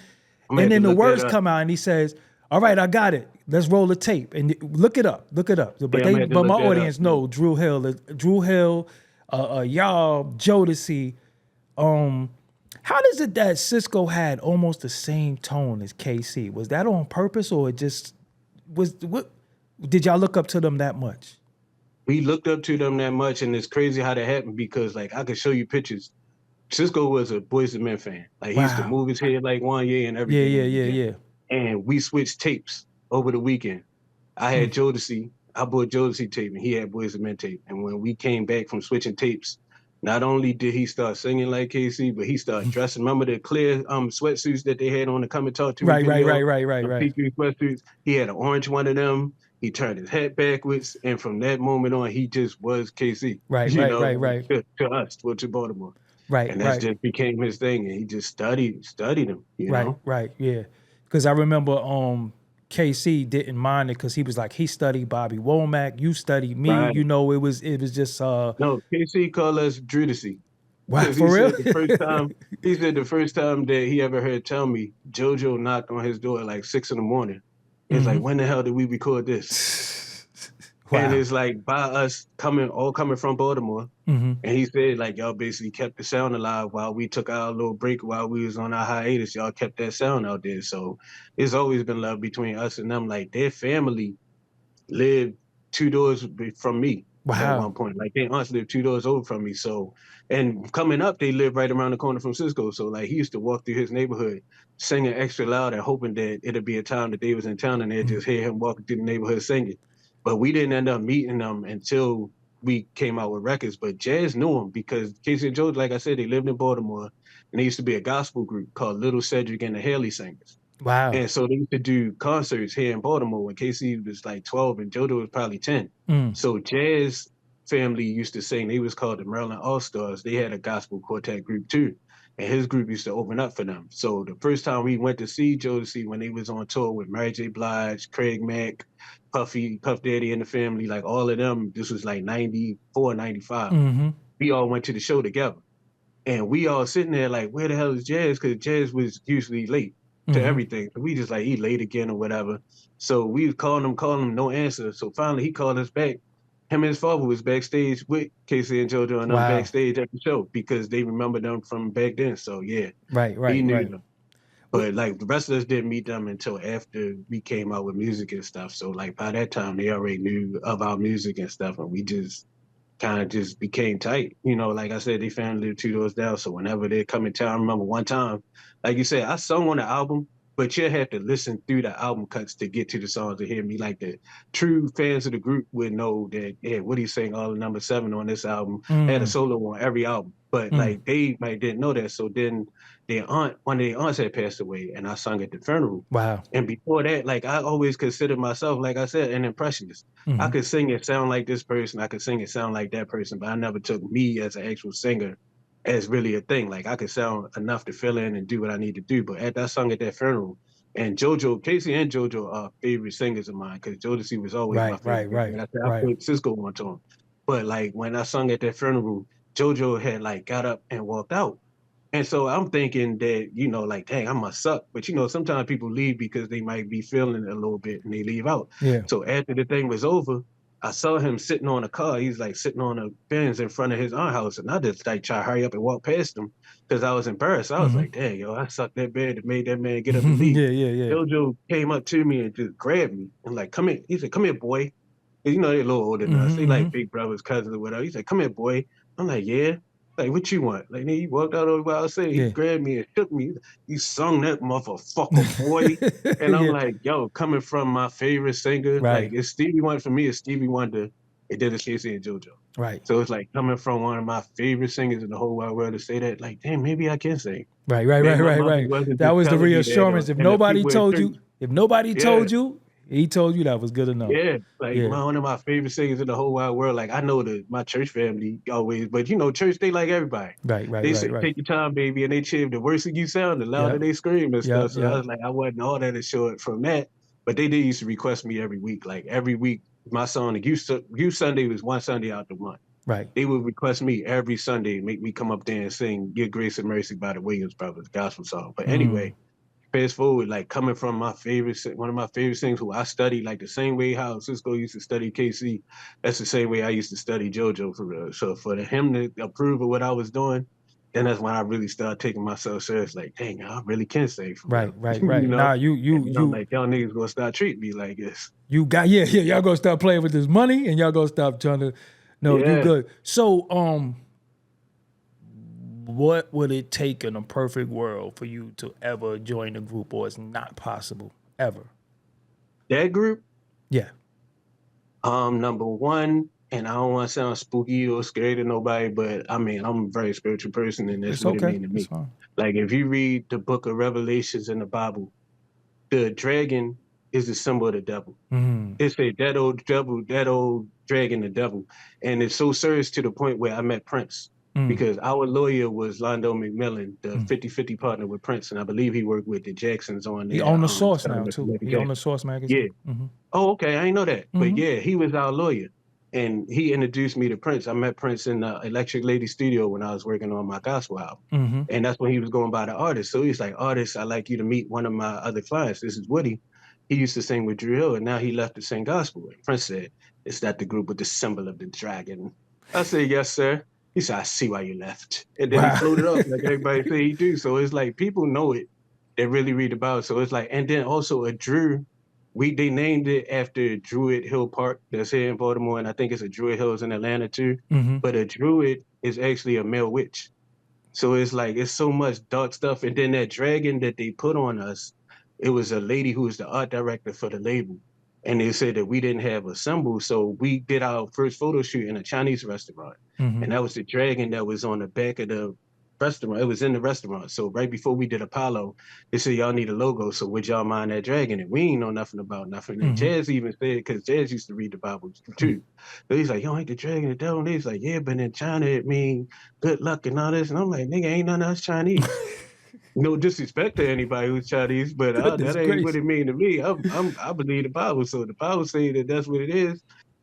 I'm gonna and have to then the look that words up. come out, and he says, "All right, I got it. Let's roll the tape and look it up. Look it up." But Yeah, I'm gonna have to but look my that up. audience know Dru Hill, y'all, Jodeci. How does it that Cisco had almost the same tone as KC? Was that on purpose, or it just was? What did y'all look up to them that much? We looked up to them that much, and it's crazy how that happened because like I could show you pictures. Cisco was a Boyz II Men fan. Like he used to Wow. move his head like one year and Yeah, everything yeah, when he yeah, was young. yeah. And we switched tapes over the weekend. I had Jodeci. I bought Jodeci tape, and he had Boyz II Men tape. And when we came back from switching tapes, not only did he start singing like KC, but he started dressing. Remember the clear sweatsuits that they had on the Come and Talk to Me Right, video? The right. see-through sweatsuits. He had an orange one of them. He turned his hat backwards, and from that moment on, he just was KC. Right, You right, know, right, right. to us, to Baltimore, Right, and that's right. just became his thing. And he just studied him. You Right, know, right, yeah. Because I remember KC didn't mind it because he was like, he studied Bobby Womack, you studied me. right? You know, it was just No, KC called us Drudicy. wow, Because he for real. said the first time that he ever heard tell me, JoJo knocked on his door at like 6 a.m. It's like, when the hell did we record this? And Wow. it's like by us all coming from Baltimore. And he said, like, y'all basically kept the sound alive while we took our little break while we was on our hiatus. Y'all kept that sound out there. So it's always been love between us and them. Like their family lived 2 doors from me at Wow. one point. Like their aunts lived 2 doors over from me. So, and coming up, they lived right around the corner from Cisco. So like he used to walk through his neighborhood singing extra loud and hoping that it'd be a time that they was in town and they'd just hear him walking through the neighborhood singing. But we didn't end up meeting them until we came out with records. But Jazz knew him because Casey and Joe, like I said, they lived in Baltimore and they used to be a gospel group called Little Cedric and the Haley Singers. Wow. And so they used to do concerts here in Baltimore when Casey was like 12 and JoJo was probably 10. So Jazz family used to sing. They was called the Maryland All-Stars. They had a gospel quartet group too. And his group used to open up for them. So the first time we went to see Jodeci when they was on tour with Mary J. Blige, Craig Mack, Puff Daddy and the family, like all of them, this was like 94, 95. We all went to the show together. And we all sitting there like, where the hell is Jazz? Because Jazz was usually late to everything. So we just like, he late again or whatever. So we was calling him, no answer. So finally he called us back. Him and his father was backstage with Casey and JoJo and them Wow. backstage at the show because they remember them from back then. So yeah, Right, he right, knew right. them. But like the rest of us didn't meet them until after we came out with music and stuff. So like by that time they already knew of our music and stuff, and we just kind of just became tight. You know, like I said, they family lived 2 doors down. So whenever they come in town, I remember one time, like you said, I sung on the album, but you have to listen through the album cuts to get to the songs to hear me. Like the true fans of the group would know that, yeah, Woody sang all the number 7 on this album, had a solo on every album. But like they might didn't know that. So then one of their aunts had passed away and I sung at the funeral. Wow. And before that, like I always considered myself, like I said, an impressionist. I could sing it sound like this person, I could sing it sound like that person, but I never took me as an actual singer as really a thing. Like I could sound enough to fill in and do what I need to do. But at that song at that funeral, and JoJo, Casey and JoJo are favorite singers of mine because Jodeci was always my Right, right, favorite. right, Like I said, I right. put Cisco on to him. But like when I sung at that funeral, JoJo had like got up and walked out. And so I'm thinking that, you know, like, dang, I must suck. But, you know, sometimes people leave because they might be feeling it a little bit and they leave out. Yeah. So after the thing was over, I saw him sitting on a car. He's like sitting on a Benz in front of his aunt house. And I just like try to hurry up and walk past him because I was embarrassed. I was like, dang, yo, I sucked that bad that made that man get up and leave. Yeah, yeah, yeah. JoJo came up to me and just grabbed me and like, come here. He said, come here, boy. And, you know, they're a little older than us. They like big brothers, cousins, or whatever. He said, come here, boy. I'm like, yeah. Like, what you want? Like, he walked out over while I said, he grabbed me and shook me. You sung that motherfucker, boy. And I'm Yeah. like, yo, coming from my favorite singer, Right. like, it's Stevie Wonder for me, it's Stevie Wonder, and then it's Casey and JoJo. Right. So it's like coming from one of my favorite singers in the whole wide world to say that, like, damn, maybe I can sing. Right. Maybe my mother wasn't That just was the telling me that, reassurance. If and the nobody people at told church, you, he told you that was good enough. yeah, like Yeah. one of my favorite singers in the whole wide world. Like I know that my church family always, but you know, church they like everybody. Right, right, They right, say right. take your time, baby, and they cheer. The worse you sound, the louder Yep. they scream and stuff. Yep, So I was like, I wasn't all that assured from that. But they did used to request me every week. Like every week my song, the Youth Sunday was one Sunday out the month. Right. They would request me every Sunday, make me come up there and sing "Give Grace and Mercy" by the Williams Brothers, gospel song. But anyway, fast forward, like coming from one of my favorite things who I studied like the same way how Cisco used to study KC. That's the same way I used to study JoJo for real. So for him to approve of what I was doing, then that's when I really started taking myself serious. Like, dang, I really can sing for real. Right. You know? Nah, and you I'm like, y'all niggas gonna start treating me like this. you got y'all gonna start playing with this money and y'all gonna stop trying to. No, you good. So what would it take in a perfect world for you to ever join a group, or it's not possible ever? That group? Yeah. Number one, and I don't want to sound spooky or scary to nobody, but I mean, I'm a very spiritual person, and that's It's what okay. it means to me. It's fine. Like, if you read the book of Revelations in the Bible, the dragon is the symbol of the devil. It said that old devil, that old dragon, the devil. And it's so serious to the point where I met Prince. Because our lawyer was Londo McMillan, the 50-50 partner with Prince, and I believe he worked with the Jacksons on He their owned the Source now too. He Jackson. owned the Source magazine. Yeah. Oh, okay. I didn't know that. But yeah, he was our lawyer. And he introduced me to Prince. I met Prince in the Electric Lady studio when I was working on my gospel album. And that's when he was going by the artist. So he's like, artist, I'd like you to meet one of my other clients. This is Woody. He used to sing with Dru Hill, and now he left to sing gospel. And Prince said, is that the group with the symbol of the dragon? I said, yes, sir. He said, I see why you left. And then he floated off like everybody say he do. So it's like people know it. They really read about it. So it's like, and then also a Dru, they named it after Druid Hill Park that's here in Baltimore, and I think it's a Druid Hills in Atlanta too. But a Druid is actually a male witch. So it's like, it's so much dark stuff. And then that dragon that they put on us, it was a lady who was the art director for the label. And they said that we didn't have a symbol. So we did our first photo shoot in a Chinese restaurant. And that was the dragon that was on the back of the restaurant. It was in the restaurant. So right before we did Apollo, they said, y'all need a logo. So would y'all mind that dragon? And we ain't know nothing about nothing. And Jazz even said, because Jazz used to read the Bible too. So he's like, you don't like the dragon, the devil? And he's like, yeah, but in China, it means good luck and all this. And I'm like, nigga, ain't none of us Chinese. No disrespect to anybody who's Chinese, but that ain't what it mean to me. I believe the Bible. So the Bible say that that's what it is,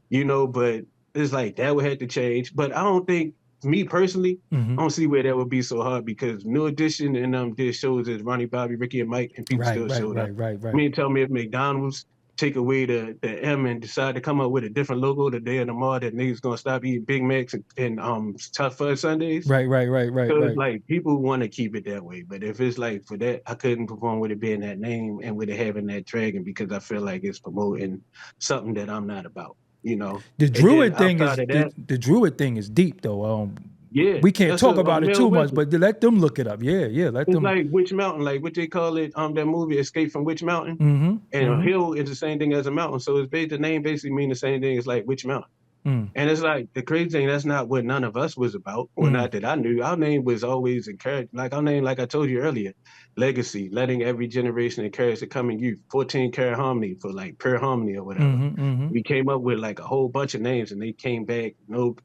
but it's like that would have to change. But I don't think, me personally, I don't see where that would be so hard because New Edition and did shows as Ronnie, Bobby, Ricky, and Mike, and people still showed up. Right. I mean, tell me if McDonald's take away the M and decide to come up with a different logo the day of the mall that niggas gonna stop eating Big Macs and Tough Fudge Sundays. Right. So it's like people want to keep it that way, but if it's like for that, I couldn't perform with it being that name and with it having that dragon because I feel like it's promoting something that I'm not about. The Druid thing is the Druid thing is deep though. Yeah, we can't talk about it too much, but let them look it up. Yeah, let them. It's like Witch Mountain, like what they call it. That movie Escape from Witch Mountain, and a hill is the same thing as a mountain. So the name basically mean the same thing as like Witch Mountain. And it's like the crazy thing, that's not what none of us was about, or not that I knew. Our name was always encouraged, like our name, like I told you earlier, legacy, letting every generation encourage the coming youth, 14 karat harmony for like pure harmony or whatever. We came up with like a whole bunch of names and they came back,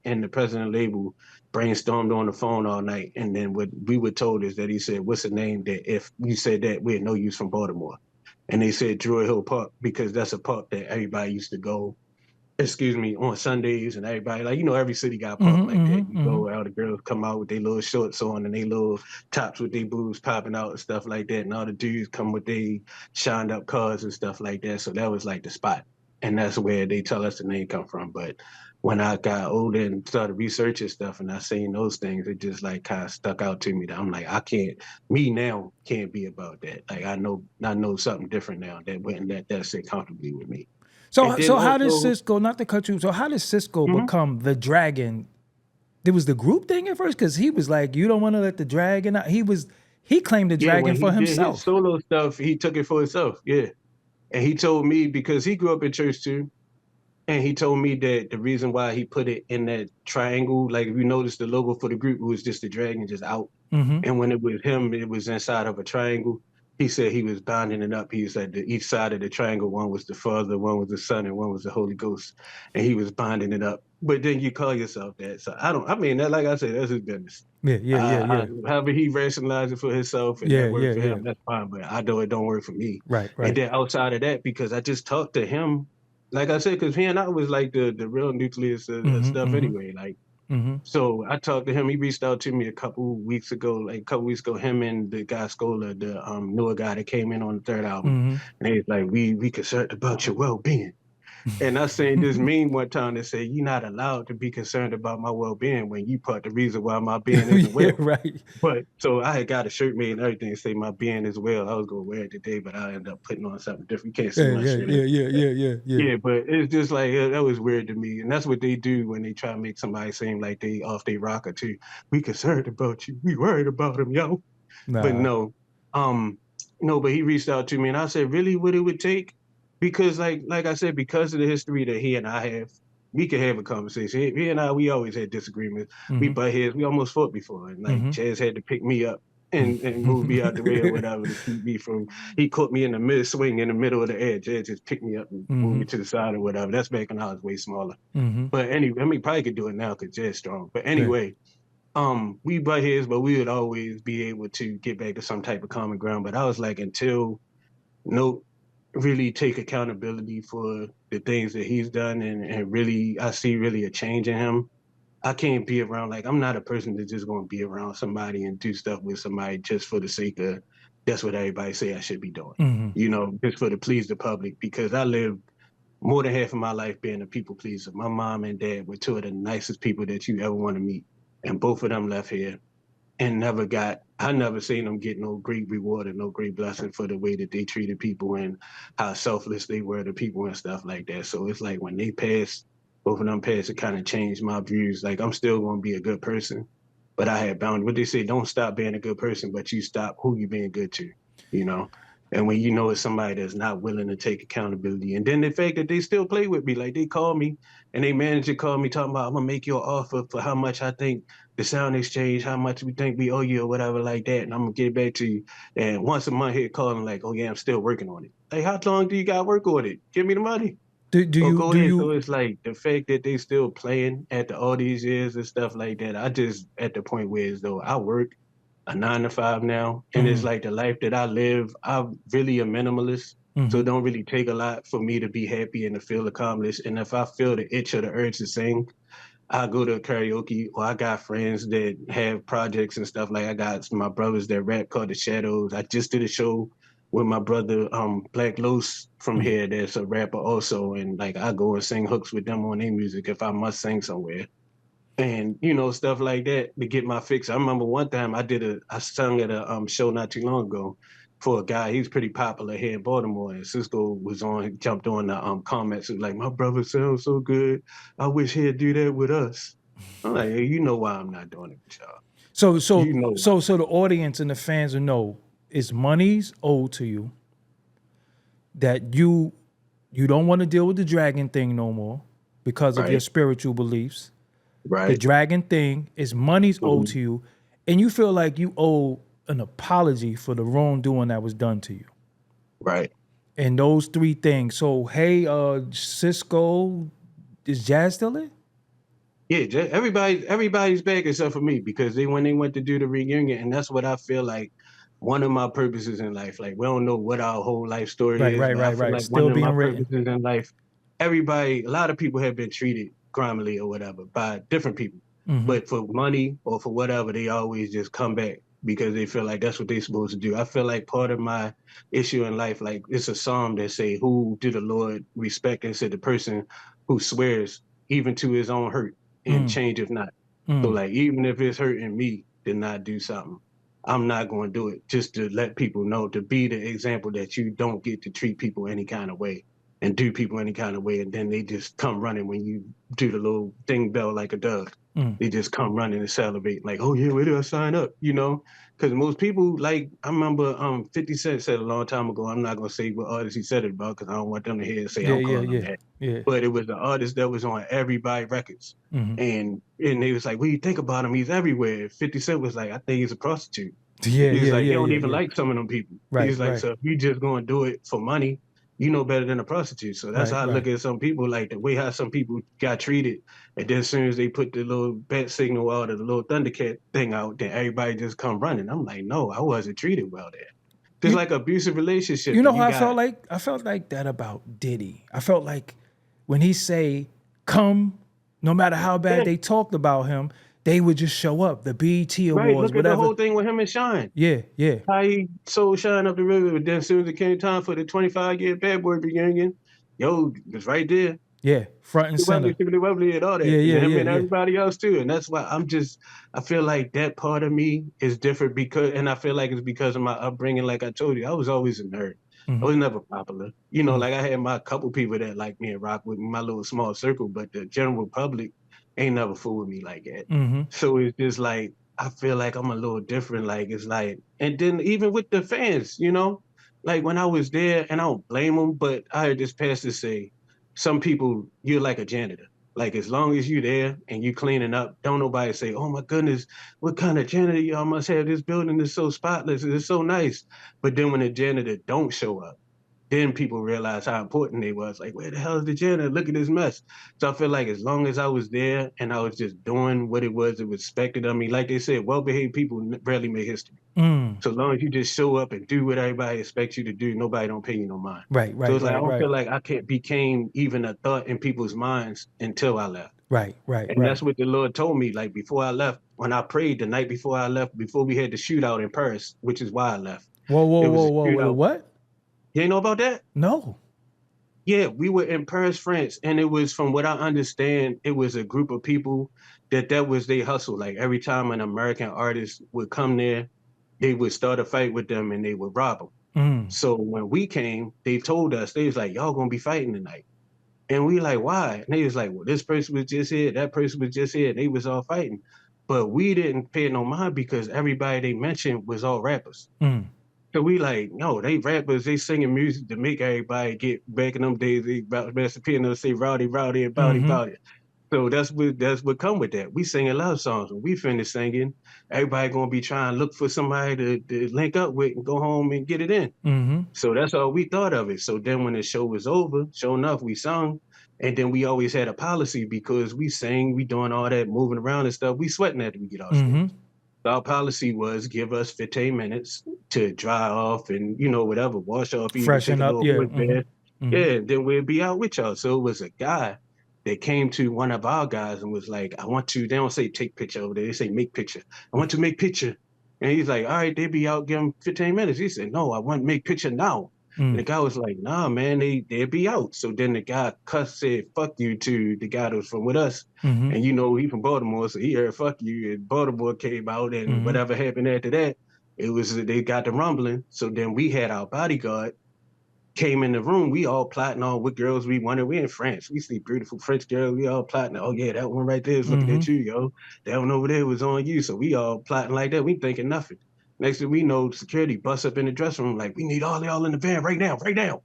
and the president label brainstormed on the phone all night. And then what we were told is that he said, what's a name that if you said that, we had no use from Baltimore. And they said Dru Hill Park because that's a park that everybody used to go on Sundays, and everybody, like, every city got a park like that. You go out, the girls come out with their little shorts on and they little tops with their boobs popping out and stuff like that. And all the dudes come with their shined up cars and stuff like that. So that was like the spot. And that's where they tell us the name come from. But when I got older and started researching stuff and I seen those things, it just like kind of stuck out to me that I'm like, me now can't be about that. Like I know something different now that sit comfortably with me. So how did Cisco, not to cut you, so how did Cisco become the dragon? There was the group thing at first? Because he was like, you don't want to let the dragon out. He claimed the dragon for himself. His solo stuff, he took it for himself, yeah. And he told me, because he grew up in church too, and he told me that the reason why he put it in that triangle, like if you notice the logo for the group, it was just the dragon just out. And when it was him, it was inside of a triangle. He said he was binding it up. He said that each side of the triangle, one was the Father, one was the Son, and one was the Holy Ghost. And he was binding it up. But then you call yourself that. So that, like I said, that's his business. Yeah. However he rationalized it for himself and that worked for him, that's fine. But I know it don't work for me. Right. And then outside of that, because I just talked to him like I said, because he and I was like the real nucleus of stuff anyway. Like, so I talked to him. He reached out to me a couple weeks ago. Him and the guy Scola, the newer guy that came in on the third album, and he's like, we concerned about your well being. And I seen this meme one time that said, "You're not allowed to be concerned about my well being when you part the reason why my being isn't Yeah, well." right. But so I had got a shirt made and everything say my being is well. I was gonna wear it today, but I ended up putting on something different. You can't see my shirt. Yeah. Yeah, but it's just like that was weird to me, and that's what they do when they try to make somebody seem like they off their rocker too. We concerned about you. We worried about them, yo. But Nah. no, um, no. But he reached out to me, and I said, really, what it would take? Because like I said, because of the history that he and I have, we could have a conversation. He and I, we always had disagreements. We butt heads. We almost fought before, and like Chaz had to pick me up and move me out the way or whatever to keep me from. He caught me in the mid swing in the middle of the edge. Chaz just picked me up and moved me to the side or whatever. That's back when I was way smaller. But anyway, I mean, probably could do it now because Chaz's strong. But anyway. We butt heads, but we would always be able to get back to some type of common ground. But I was like, until no really take accountability for the things that he's done and really I see really a change in him. I can't be around, like, I'm not a person that's just gonna be around somebody and do stuff with somebody just for the sake of that's what everybody say I should be doing. Just for to please the public, because I lived more than half of my life being a people pleaser. My mom and dad were two of the nicest people that you ever want to meet. And both of them left here and I never seen them get no great reward and no great blessing for the way that they treated people and how selfless they were to people and stuff like that. So it's like when they passed, both of them passed, it kind of changed my views. Like I'm still going to be a good person, but I had boundaries. What they say, don't stop being a good person, but you stop who you being good to, you know? And when you know it's somebody that's not willing to take accountability. And then the fact that they still play with me, like they call me and they manager called me talking about, I'm gonna make you an offer for how much I think the sound exchange, how much we think we owe you or whatever like that. And I'm gonna get it back to you. And once a month he'd call and like, oh yeah, I'm still working on it. Like, how long do you got to work on it? Give me the money. Do Or you go do ahead. So you it's like the fact that they still playing after all these years and stuff like that. I just at the point where as though I work a 9 to 5 now, and it's like the life that I live. I'm really a minimalist, so it don't really take a lot for me to be happy and to feel accomplished. And if I feel the itch or the urge to sing, I go to karaoke, or I got friends that have projects and stuff. Like I got my brothers that rap called The Shadows. I just did a show with my brother Black Los from here that's a rapper also, and like I go and sing hooks with them on their music if I must sing somewhere. And stuff like that to get my fix. I remember one time I sung at a show not too long ago for a guy. He's pretty popular here in Baltimore, and Cisco was on, jumped on the comments and like, my brother sounds so good. I wish he'd do that with us. I'm like, hey, you know why I'm not doing it with y'all. so so You know why. so so the audience and the fans will know it's money's owed to you, that you don't want to deal with the dragon thing no more because of your Right, spiritual beliefs. The right, dragon thing is money's owed mhm, to you, and you feel like you owe an apology for the wrongdoing that was done to you. right. And those three things. So hey, Cisco, is Jazz still in? Yeah, everybody's back except for me because when they went to do the reunion, and that's what I feel like one of my purposes in life. Like we don't know what our whole life story Right, is, right, but I right, feel right. like Still one of being my written. purposes in life, a lot of people have been treated grimy or whatever by different people. But for money or for whatever, they always just come back because they feel like that's what they're supposed to do. I feel like part of my issue in life, like it's a psalm that say, who do the Lord respect? And said the person who swears even to his own hurt and change if not. So like even if it's hurting me to not do something, I'm not going to do it just to let people know, to be the example that you don't get to treat people any kind of way and do people any kind of way, and then they just come running when you do the little ding bell like a dove. They just come running and celebrate like, oh yeah, where do I sign up? Because most people, like, I remember 50 Cent said a long time ago, I'm not gonna say what artist he said it about because I don't want them to hear and say Yeah, I'm yeah, calling them yeah, that. yeah. But it was the artist that was on everybody records. And they was like, what do you think about him? He's everywhere. 50 Cent was like, I think he's a prostitute. Yeah, He's yeah, like, he yeah, don't yeah, even yeah. like some of them people. Right, He's like, right, so if you just gonna do it for money, you know better than a prostitute. So that's right, how I right. look at some people, like the way how some people got treated. And then as soon as they put the little bat signal out or the little Thundercat thing out, then everybody just come running. I'm like, no, I wasn't treated well there. Just You like abusive relationship you that know how you I felt got. like? I felt like that about Diddy. I felt like when he say come, no matter how bad they talked about him, they would just show up. The BET Right. Awards, Look at the whatever. whole thing with him and Shine. Yeah, yeah, How he sold Shine up the river, but then as soon as it came time for the 25-year Bad Boy reunion, yo, was right there. yeah, front and center. Lovely and all that. Yeah, And yeah, him yeah, and yeah. everybody else too. And that's why I feel like that part of me is different and I feel like it's because of my upbringing. Like I told you, I was always a nerd. I was never popular. You know, like I had my couple people that like me and rock with me, my little small circle, but the general public ain't never fool with me like that. So it's just like, I feel like I'm a little different. Like, it's like, and then even with the fans, you know, like when I was there, and I don't blame them, but I heard this pastor say, some people, you're like a janitor. Like, as long as you there and you cleaning up, don't nobody say, oh my goodness, what kind of janitor y'all must have? This building is so spotless, it's so nice. But then when the janitor don't show up, then people realize how important they was. Like, where the hell is the janitor? Look at this mess. So I feel like as long as I was there and I was just doing what it was expected of me, like they said, well-behaved people rarely make history. So as long as you just show up and do what everybody expects you to do, nobody don't pay you no mind. Right, So right, it's like, I right, don't right. feel like I became even a thought in people's minds until I left. Right, right, And right. that's what the Lord told me. Like before I left, when I prayed the night before I left, before we had the shootout in Paris, which is why I left. Whoa, whoa, It was whoa, a whoa, whoa, shootout. what? You ain't know about that? No. Yeah, we were in Paris, France, and it was, from what I understand, it was a group of people that was their hustle. Like every time an American artist would come there, they would start a fight with them and they would rob them. So when we came, they told us, they was like, y'all gonna be fighting tonight. And we like, why? And they was like, well, this person was just here, that person was just here. They was all fighting. But we didn't pay no mind because everybody they mentioned was all rappers. So we like, no, they rappers, they singing music to make everybody get back in them days. They Master P and them say rowdy, rowdy, and bowdy, bowdy. So that's what come with that. We singing love songs. When we finish singing, everybody gonna be trying to look for somebody to link up with and go home and get it in. So that's all we thought of it. So then when the show was over, sure enough, we sung. And then we always had a policy because we sang, we doing all that moving around and stuff. We sweating after we get off stage. Our policy was give us 15 minutes to dry off and, you know, whatever, wash off, even take Freshen a up, little yeah. voice bath. Yeah, then we'll be out with y'all. So it was a guy that came to one of our guys and was like, I want to, they don't say take picture over there, they say make picture. I want to make picture. And he's like, all right, they be out, give him 15 minutes. He said, no, I want to make picture now. And the guy was like, nah, man, they'll be out. So then the guy said, fuck you to the guy that was from with us. And you know, he from Baltimore, so he heard fuck you. And Baltimore came out, and whatever happened after that, it was, they got the rumbling. So then we had our bodyguard came in the room. We all plotting on what girls we wanted. We in France. We see beautiful French girls. We all plotting. Oh yeah, that one right there is looking at you, yo. That one over there was on you. So we all plotting like that. We thinking nothing. Next thing we know, security busts up in the dressing room like, we need all y'all in the van right now, right now.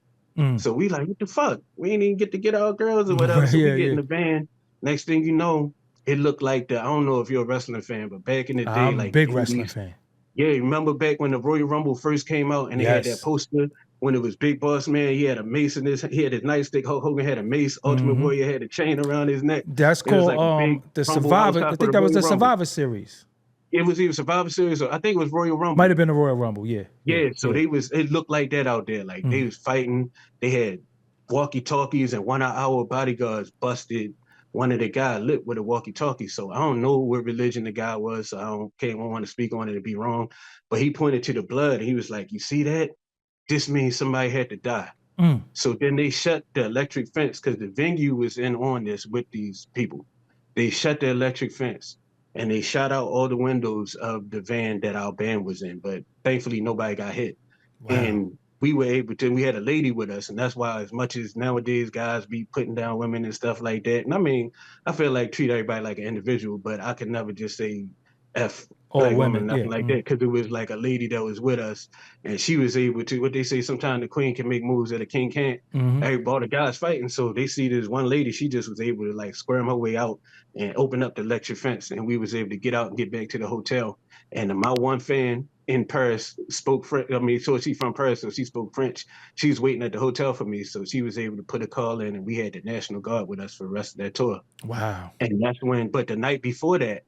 So we like, what the fuck? We ain't even get to get our girls or whatever. So we get in the van. Next thing you know, it looked like I don't know if you're a wrestling fan, but back in the day, I'm a like big the wrestling 80s, fan. yeah, remember back when the Royal Rumble first came out and they had that Yes. poster when it was Big Boss Man, he had a mace in his, he had his nightstick, Hulk Hogan had a mace, Ultimate Warrior had a chain around his neck. That's It was like a called big the Rumble Survivor. outside I for think the that was Royal the Rumble. Survivor series. It was either Survivor Series or I think it was Royal Rumble. Might have been the Royal Rumble, yeah. Yeah, so it looked like that out there. Like they was fighting. They had walkie-talkies, and one of our bodyguards busted one of the guy lip with a walkie-talkie. So I don't know what religion the guy was. So I don't want to speak on it and be wrong. But he pointed to the blood and he was like, you see that? This means somebody had to die. So then they shut the electric fence because the venue was in on this with these people. They shut the electric fence and they shot out all the windows of the van that our band was in. But thankfully, nobody got hit. Wow. And we were able to, we had a lady with us. And that's why, as much as nowadays guys be putting down women and stuff like that. And I mean, I feel like treat everybody like an individual, but I could never just say F All black women, women, nothing yeah. like that. Cause it was like a lady that was with us and she was able to, what they say, sometimes the queen can make moves that a king can't. All the guys fighting. So they see this one lady, she just was able to like squirm her way out and open up the electric fence. And we was able to get out and get back to the hotel. And my one fan in Paris spoke French. I mean, so she's from Paris, so she spoke French. She was waiting at the hotel for me. So she was able to put a call in and we had the National Guard with us for the rest of that tour. Wow. And that's when, but the night before that,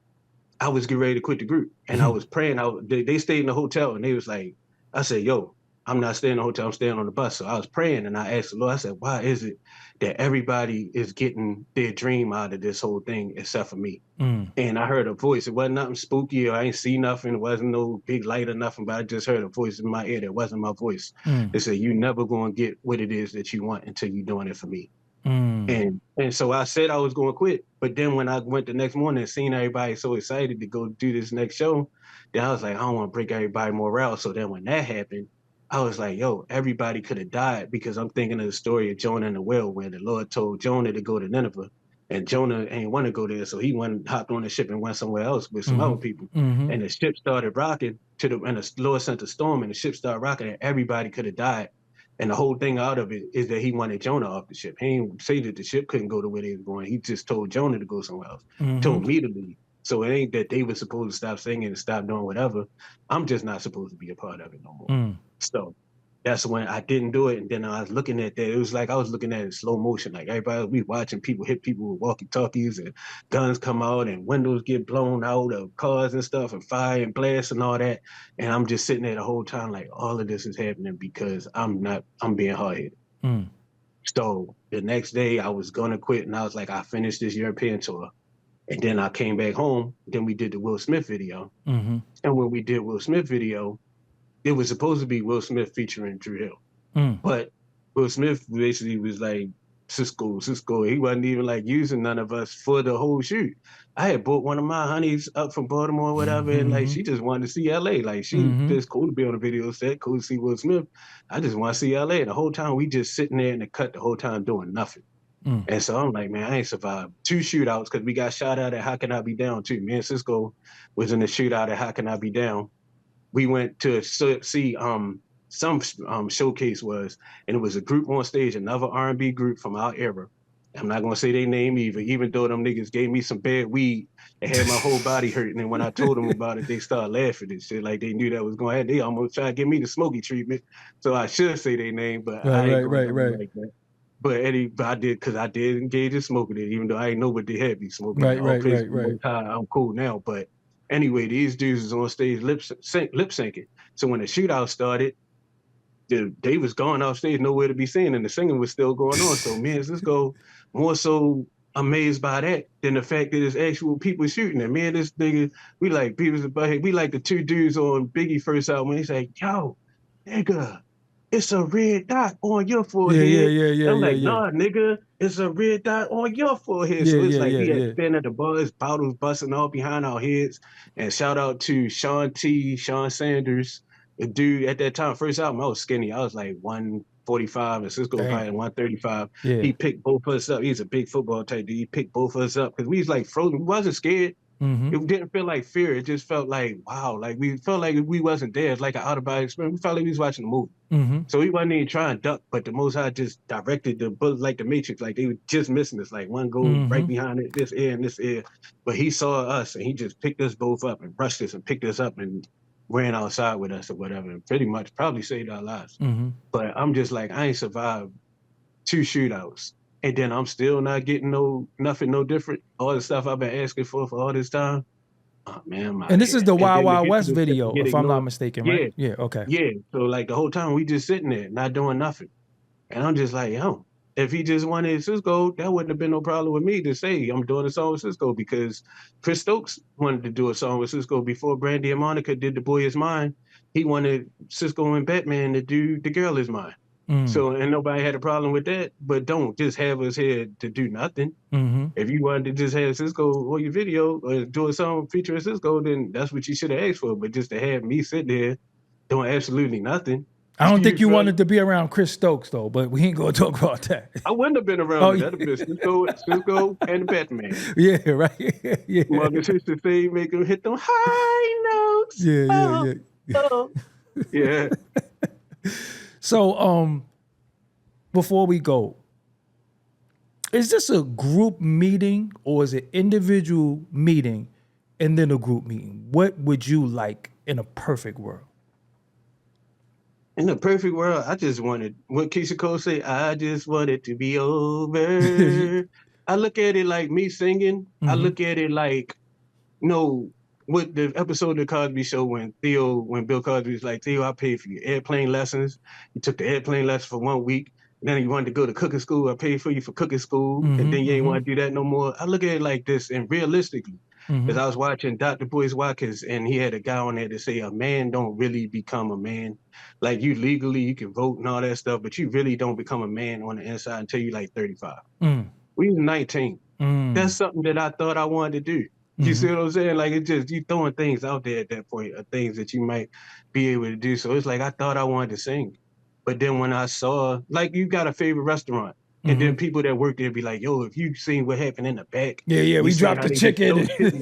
I was getting ready to quit the group and I was praying. They stayed in the hotel and they was like, I said, yo, I'm not staying in the hotel, I'm staying on the bus. So I was praying and I asked the Lord, I said, why is it that everybody is getting their dream out of this whole thing except for me? And I heard a voice. It wasn't nothing spooky or I ain't see nothing. It wasn't no big light or nothing, but I just heard a voice in my ear that wasn't my voice. It said, you never gonna get what it is that you want until you're doing it for me. And so I said I was going to quit. But then when I went the next morning and seen everybody so excited to go do this next show, then I was like, I don't want to break everybody morale. So then when that happened, I was like, yo, everybody could have died because I'm thinking of the story of Jonah and the whale when the Lord told Jonah to go to Nineveh and Jonah ain't want to go there. So he hopped on the ship and went somewhere else with some other people. And the ship started rocking and the Lord sent a storm and the ship started rocking and everybody could have died. And the whole thing out of it is that he wanted Jonah off the ship. He didn't say that the ship couldn't go to where they was going. He just told Jonah to go somewhere else. Told me to leave. So it ain't that they were supposed to stop singing and stop doing whatever. I'm just not supposed to be a part of it no more. So that's when I didn't do it. And then I was looking at that. It was like I was looking at it in slow motion. Like everybody, we watching people hit people with walkie-talkies and guns come out and windows get blown out of cars and stuff and fire and blast and all that. And I'm just sitting there the whole time like all of this is happening because I'm being hard-headed. So the next day I was gonna quit and I was like, I finished this European tour. And then I came back home. Then we did the Will Smith video. And when we did Will Smith video, it was supposed to be Will Smith featuring Dru Hill. But Will Smith basically was like, Cisco. He wasn't even like using none of us for the whole shoot. I had brought one of my honeys up from Baltimore or whatever, and like she just wanted to see LA. Like she just cool to be on a video set, cool to see Will Smith. I just want to see LA. The whole time we just sitting there in the cut the whole time doing nothing. And so I'm like, man, I ain't survived 2 shootouts because we got shot at How Can I Be Down too. Me and Cisco was in the shootout at How Can I Be Down. We went to see some showcase was, and it was a group on stage, another R&B group from our era. I'm not gonna say their name either, even though them niggas gave me some bad weed and had my whole body hurting. And when I told them about it, they started laughing and shit, like they knew that was gonna happen. They almost tried to give me the smoky treatment. So I should say their name, but I ain't going like that. But I did because I did engage in smoking it, even though I ain't know what they had me smoking. Right. I'm cool now, but anyway, these dudes was on stage lip syncing. So when the shootout started, they was gone off stage, nowhere to be seen, and the singing was still going on. So me and Cisco more so amazed by that than the fact that it's actual people shooting. And me and this nigga, we like the 2 dudes on Biggie first album. He's like, yo, nigga, it's a red dot on your forehead. Yeah. I'm like, nah, nigga, it's a red dot on your forehead. So it's like we had been at the bars, bottles busting all behind our heads. And shout out to Sean Sanders, a dude at that time, first album, I was skinny. I was like 145 and Cisco was probably 135. He picked both of us up. He's a big football type dude. He picked both of us up because we was like frozen. We wasn't scared. It didn't feel like fear. It just felt like, wow, like we felt like we wasn't there. It's like an out-of-body experience. We felt like we was watching a movie. So we wasn't even trying to duck, but the Most High just directed the bullets like the Matrix. Like they were just missing us. Like one go right behind it, this ear and this ear. But he saw us and he just picked us both up and rushed us and picked us up and ran outside with us or whatever. And pretty much probably saved our lives. But I'm just like, I ain't survived 2 shootouts. And then I'm still not getting nothing no different. All the stuff I've been asking for all this time. Oh man, and this is the Wild Wild West video, if I'm not mistaken, right? Yeah, okay. Yeah. So like the whole time we just sitting there, not doing nothing. And I'm just like, yo, if he just wanted Cisco, that wouldn't have been no problem with me to say I'm doing a song with Cisco because Chris Stokes wanted to do a song with Cisco before Brandy and Monica did The Boy Is Mine. He wanted Cisco and Batman to do The Girl Is Mine. So, and nobody had a problem with that, but don't just have us here to do nothing. If you wanted to just have Cisco on your video or do a song featuring Cisco, then that's what you should have asked for. But just to have me sit there doing absolutely nothing. I don't think you wanted to be around Chris Stokes though, but we ain't gonna talk about that. I wouldn't have been around That'd have been Cisco and Batman. Yeah, right. Yeah. Mother sister say make him hit them high notes. Yeah. So, before we go, is this a group meeting or is it individual meeting and then a group meeting? What would you like in a perfect world? In the perfect world, I just wanted, what Keisha Cole say, I just want it to be over. I look at it like me singing. I look at it like, with the episode of the Cosby Show when Bill Cosby was like, Theo, I paid for your airplane lessons. You took the airplane lesson for 1 week. And then you wanted to go to cooking school. I paid for you for cooking school. And then you ain't want to do that no more. I look at it like this, and realistically, because I was watching Dr. Boyce Watkins, and he had a guy on there to say a man don't really become a man. Like you legally, you can vote and all that stuff, but you really don't become a man on the inside until you like 35. We was 19. That's something that I thought I wanted to do. You see what I'm saying? Like, it's just, you throwing things out there at that point, things that you might be able to do. So it's like, I thought I wanted to sing. But then when I saw, like, you got a favorite restaurant, and then people that work there be like, yo, if you seen what happened in the back. Yeah, we dropped the chicken. And then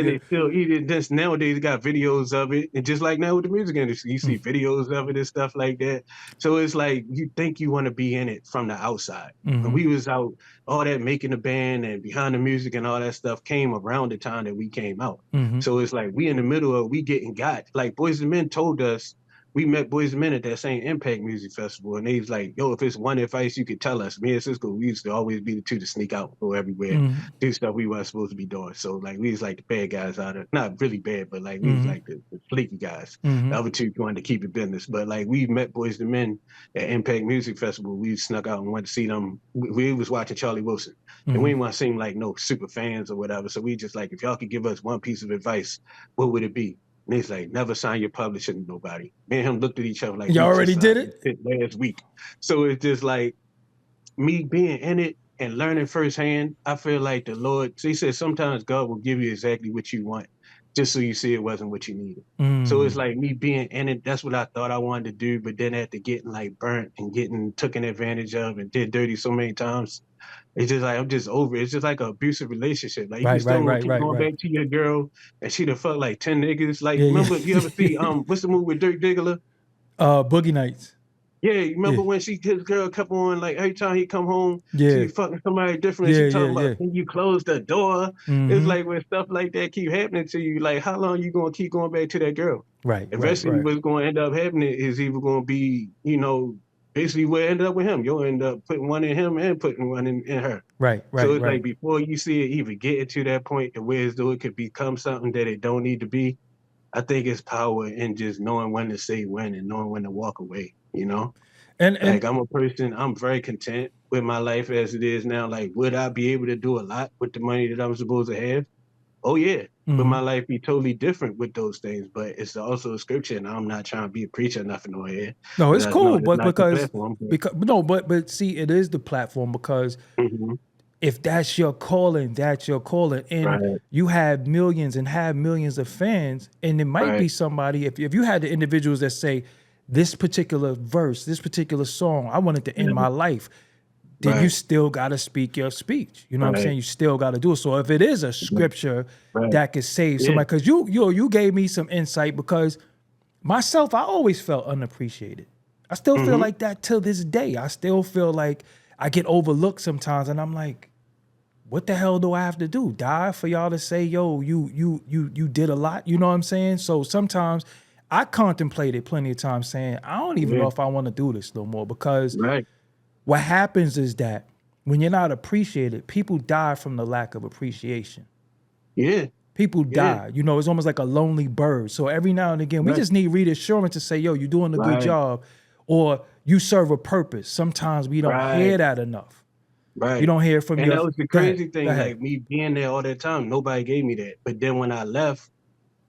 they still eat it. This nowadays they got videos of it. And just like now with the music industry, you see videos of it and stuff like that. So it's like, you think you want to be in it from the outside. When we was out, all that making the band and behind the music and all that stuff came around the time that we came out. So it's like, we in the middle of, we getting got. Like Boys and Men told us, we met Boys and Men at that same Impact Music Festival, and they was like, yo, if it's one advice you could tell us, me and Cisco, we used to always be the two to sneak out, go everywhere, do stuff we weren't supposed to be doing. So like, we was like the bad guys out of, not really bad, but like, we was like the flaky guys. The other two wanted to keep it business. But like, we met Boys and Men at Impact Music Festival. We snuck out and went to see them. We was watching Charlie Wilson, and we didn't want to seem like no super fans or whatever. So we just like, if y'all could give us one piece of advice, what would it be? And he's like, never sign your publishing to nobody. Me and him looked at each other like, you already did it last week. So it's just like me being in it and learning firsthand. I feel like the Lord, so he said, sometimes God will give you exactly what you want, just so you see it wasn't what you needed. So it's like me being in it. That's what I thought I wanted to do. But then after getting like burnt and getting taken advantage of and did dirty so many times, it's just like, I'm just over it. It's just like an abusive relationship. Like, you still keep going back to your girl, and she done fucked like 10 niggas. Like, remember, you ever see, what's the movie with Dirk Diggler? Boogie Nights. Yeah, you remember when his girl kept on, like, every time he come home, she fucking somebody different. She talking about, can you close the door? It's like when stuff like that keep happening to you, like, how long you gonna keep going back to that girl? Eventually, what's gonna end up happening is either gonna be, you know, basically what ended up with him. You'll end up putting one in him and putting one in her. So it's like, before you see it even getting to that point to where as though it could become something that it don't need to be, I think it's power in just knowing when to say when and knowing when to walk away, you know? And like, I'm a person, I'm very content with my life as it is now. Like, would I be able to do a lot with the money that I'm supposed to have? Oh yeah. But my life be totally different with those things. But it's also a scripture, and I'm not trying to be a preacher or nothing on here. No, it's cool, but but see, it is the platform, because if that's your calling, that's your calling. And you have millions of fans, and it might be somebody, if you had the individuals that say, this particular verse, this particular song, I wanted to end my life, then you still got to speak your speech. You know what I'm saying? You still got to do it. So if it is a scripture that could save somebody, because you gave me some insight, because myself, I always felt unappreciated. I still feel like that till this day. I still feel like I get overlooked sometimes, and I'm like, what the hell do I have to do? Die for y'all to say, yo, you did a lot? You know what I'm saying? So sometimes I contemplated plenty of times saying, I don't even know if I want to do this no more, because what happens is that when you're not appreciated, people die from the lack of appreciation. People die. You know, it's almost like a lonely bird. So every now and again, we just need reassurance to say, yo, you're doing a good job, or you serve a purpose. Sometimes we don't hear that enough. You don't hear from and that was the crazy thing, like me being there all that time, nobody gave me that. But then when I left,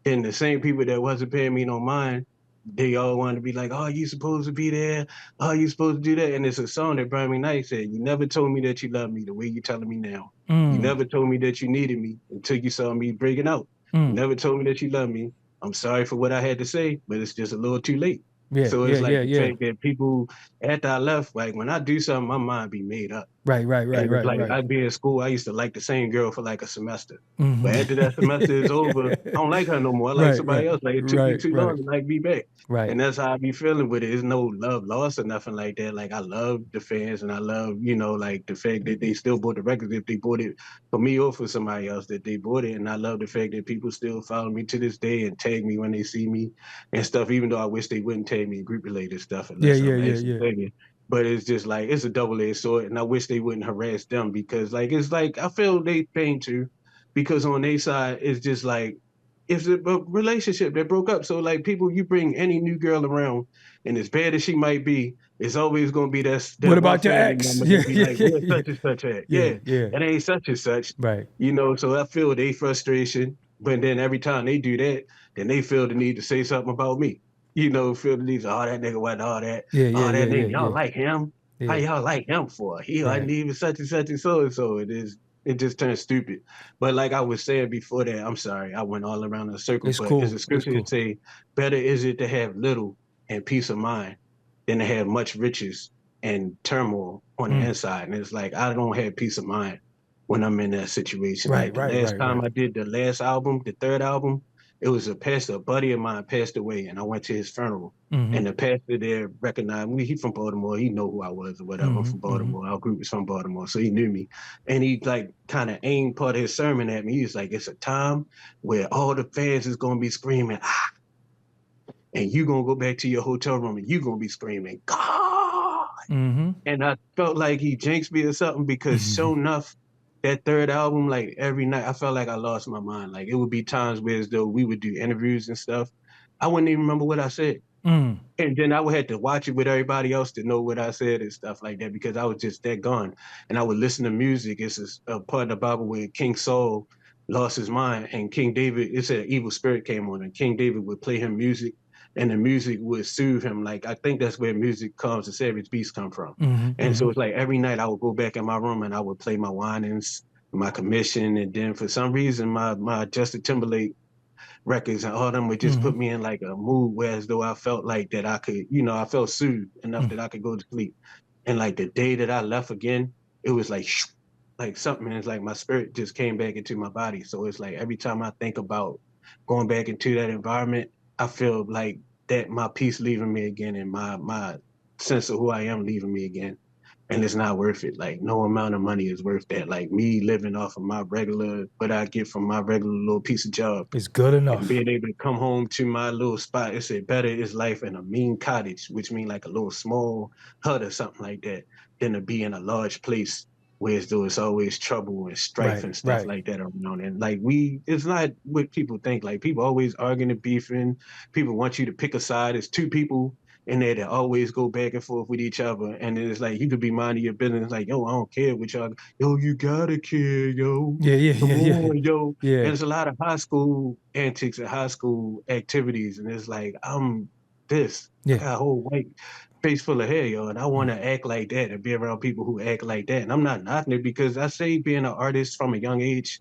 then the same people that wasn't paying me no mind, they all wanted to be like, oh, you supposed to be there. Oh, you supposed to do that. And it's a song that Brian McKnight said, you never told me that you loved me the way you're telling me now. You never told me that you needed me until you saw me breaking out. You never told me that you loved me. I'm sorry for what I had to say, but it's just a little too late. So it's like the fact that people, after I left, like when I do something, my mind be made up. I'd be in school, I used to like the same girl for like a semester. But after that semester is over, I don't like her no more. I like somebody else. Like, it took me too long to like be back. And that's how I be feeling with it. There's no love lost or nothing like that. Like, I love the fans, and I love, you know, like the fact that they still bought the records, if they bought it for me or for somebody else, that they bought it. And I love the fact that people still follow me to this day and tag me when they see me and stuff, even though I wish they wouldn't tag me in group related stuff. But it's just like, it's a double-edged sword, and I wish they wouldn't harass them, because like, it's like, I feel they pain too, because on their side, it's just like, it's a relationship that broke up. So like people, you bring any new girl around, and as bad as she might be, it's always gonna be that What one about your family ex? member Yeah, that be yeah, like, yeah, where's yeah, such and such at? yeah, Yeah, yeah. that ain't such and such. Right. So I feel they frustration, but then every time they do that, then they feel the need to say something about me. Feel the need to, oh, that nigga wasn't all that. Yeah, yeah, Oh, yeah, that yeah, nigga, y'all yeah, like him? How yeah. y'all like him for? He wasn't Right. even such and such and so and so. It just turns stupid. But like I was saying before that, I'm sorry, I went all around in a circle, It's but it's cool. a It's scripture that cool. say, better is it to have little and peace of mind than to have much riches and turmoil on the Mm. inside. And it's like, I don't have peace of mind when I'm in that situation. Right, Like the right, last right, time right. I did the last album, the third album, it was a buddy of mine passed away, and I went to his funeral. Mm-hmm. And the pastor there recognized me. He from Baltimore. He know who I was or whatever. I'm Mm-hmm. from Mm-hmm. Baltimore. Our group is from Baltimore, so he knew me. And he like kind of aimed part of his sermon at me. He was like, "It's a time where all the fans is gonna be screaming, ah, and you gonna go back to your hotel room and you gonna be screaming, God." Mm-hmm. And I felt like he jinxed me or something because Mm-hmm. sure enough, that third album, like every night, I felt like I lost my mind. Like it would be times where as though we would do interviews and stuff. I wouldn't even remember what I said. Mm. And then I would have to watch it with everybody else to know what I said and stuff like that because I was just that gone. And I would listen to music. It's a part of the Bible where King Saul lost his mind and King David, it said an evil spirit came on and King David would play him music and the music would soothe him. Like I think that's where music comes, the savage beast come from. Mm-hmm. And Mm-hmm. so it's like every night I would go back in my room and I would play my whinings, my commission, and then for some reason my Justin Timberlake records and all them would just Mm-hmm. put me in like a mood where as though I felt like that I could, I felt soothed enough that I could go to sleep. And like the day that I left again, it was like something is like my spirit just came back into my body. So it's like every time I think about going back into that environment, I feel like that my peace leaving me again and my sense of who I am leaving me again. And it's not worth it. Like no amount of money is worth that. Like me living off of my regular, what I get from my regular little piece of job It's good and enough. being able to come home to my little spot. It said better is life in a mean cottage, which means like a little small hut or something like that, than to be in a large place where as though it's always trouble and strife Right, and stuff right. like that around. And like it's not what people think. Like people always arguing and beefing. People want you to pick a side. It's two people in there that always go back and forth with each other. And then it's like you could be minding your business, like, yo, I don't care what y'all, yo, you gotta care, yo. Yeah, yeah, Come yeah, yeah. on, yo. Yeah. And it's a lot of high school antics and high school activities. And it's like, I'm this. I Yeah. got a whole white face full of hair, yo. And I want to act like that and be around people who act like that. And I'm not knocking it because I say being an artist from a young age,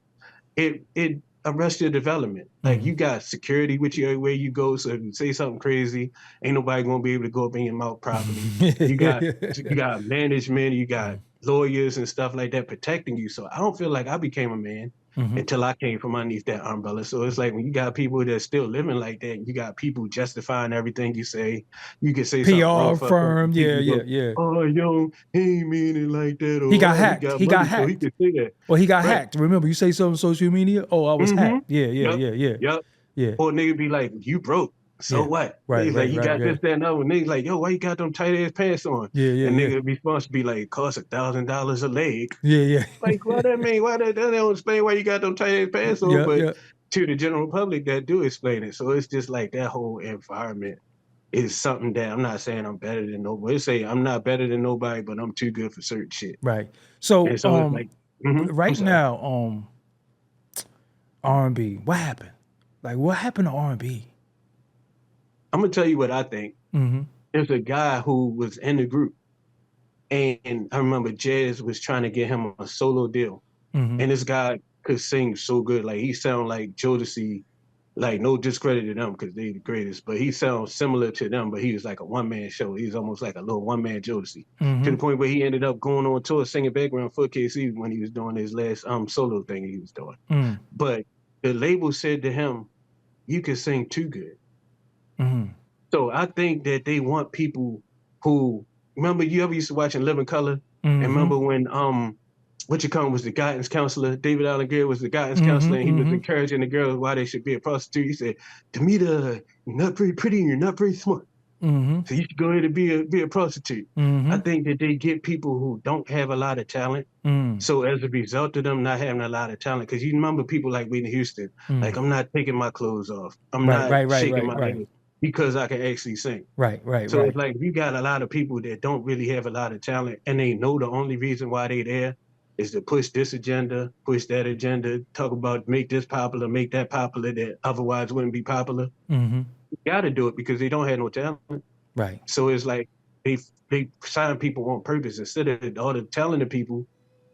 it arrests your development. Like Mm-hmm. you got security with you everywhere you go. So if you say something crazy, ain't nobody gonna be able to go up in your mouth properly. You got you got management, you got lawyers and stuff like that protecting you. So I don't feel like I became a man Mm-hmm. until I came from underneath that umbrella. So it's like when you got people that's still living like that, you got people justifying everything you say. You can say something real PR fucked up, firm. and Yeah, people yeah, go, yeah. "Oh, yo, he ain't mean it like that," He got or "Oh, he hacked. got He got money, so he hacked. could say that." Well, he got Right. hacked. Remember, you say something on social media? Oh, I was Mm-hmm. hacked. Yeah, yeah, Yep. yeah, yeah. Yep. Yeah. Or nigga be like, "You broke. So Yeah. what?" Right, Niggas like, right, "You right, got this, right. that, and other." Niggas like, "Yo, why you got them tight ass pants on?" Yeah, yeah, And yeah. nigga response be like, "It costs $1,000 a leg." Yeah, yeah. Like, what that mean? Why that don't explain why you got them tight ass pants on? Yeah, But yeah. to the general public that do explain it. So it's just like that whole environment is something that I'm not saying I'm better than nobody. It's say I'm not better than nobody, but I'm too good for certain shit. Right. So And so it's like, I'm right sorry. now, R&B, what happened? Like what happened to R&B? I'm gonna tell you what I think. Mm-hmm. There's a guy who was in the group, and I remember Jazz was trying to get him a solo deal, Mm-hmm. and this guy could sing so good, like he sound like Jodeci. Like no discredit to them because they the greatest, but he sounds similar to them. But he was like a one man show. He was almost like a little one man Jodeci, to Mm-hmm. the point where he ended up going on tour singing background for KC when he was doing his last solo thing he was doing. Mm-hmm. But the label said to him, "You can sing too good." Mm-hmm. So I think that they want people who remember you ever used to watch In Living Color, and Mm-hmm. remember when what you call was the guidance counselor. David Allen Greer was the guidance Mm-hmm. counselor, and he was Mm-hmm. encouraging the girls why they should be a prostitute. He said, "Tamita, you're not very pretty and you're not very smart." So you should go ahead and be a prostitute. I Mm-hmm. think that they get people who don't have a lot of talent. Mm. So as a result of them not having a lot of talent, because you remember people like Whitney Houston, like, Mm. I'm not taking my clothes off. I'm Right, not right, right, shaking right, my right, ass because I can actually sing. right, right, So it's right. like you got a lot of people that don't really have a lot of talent, and they know the only reason why they there is to push this agenda, push that agenda, talk about make this popular, make that popular that otherwise wouldn't be popular. Mm-hmm. You got to do it because they don't have no talent. Right. So it's like they sign people on purpose instead of all the talented people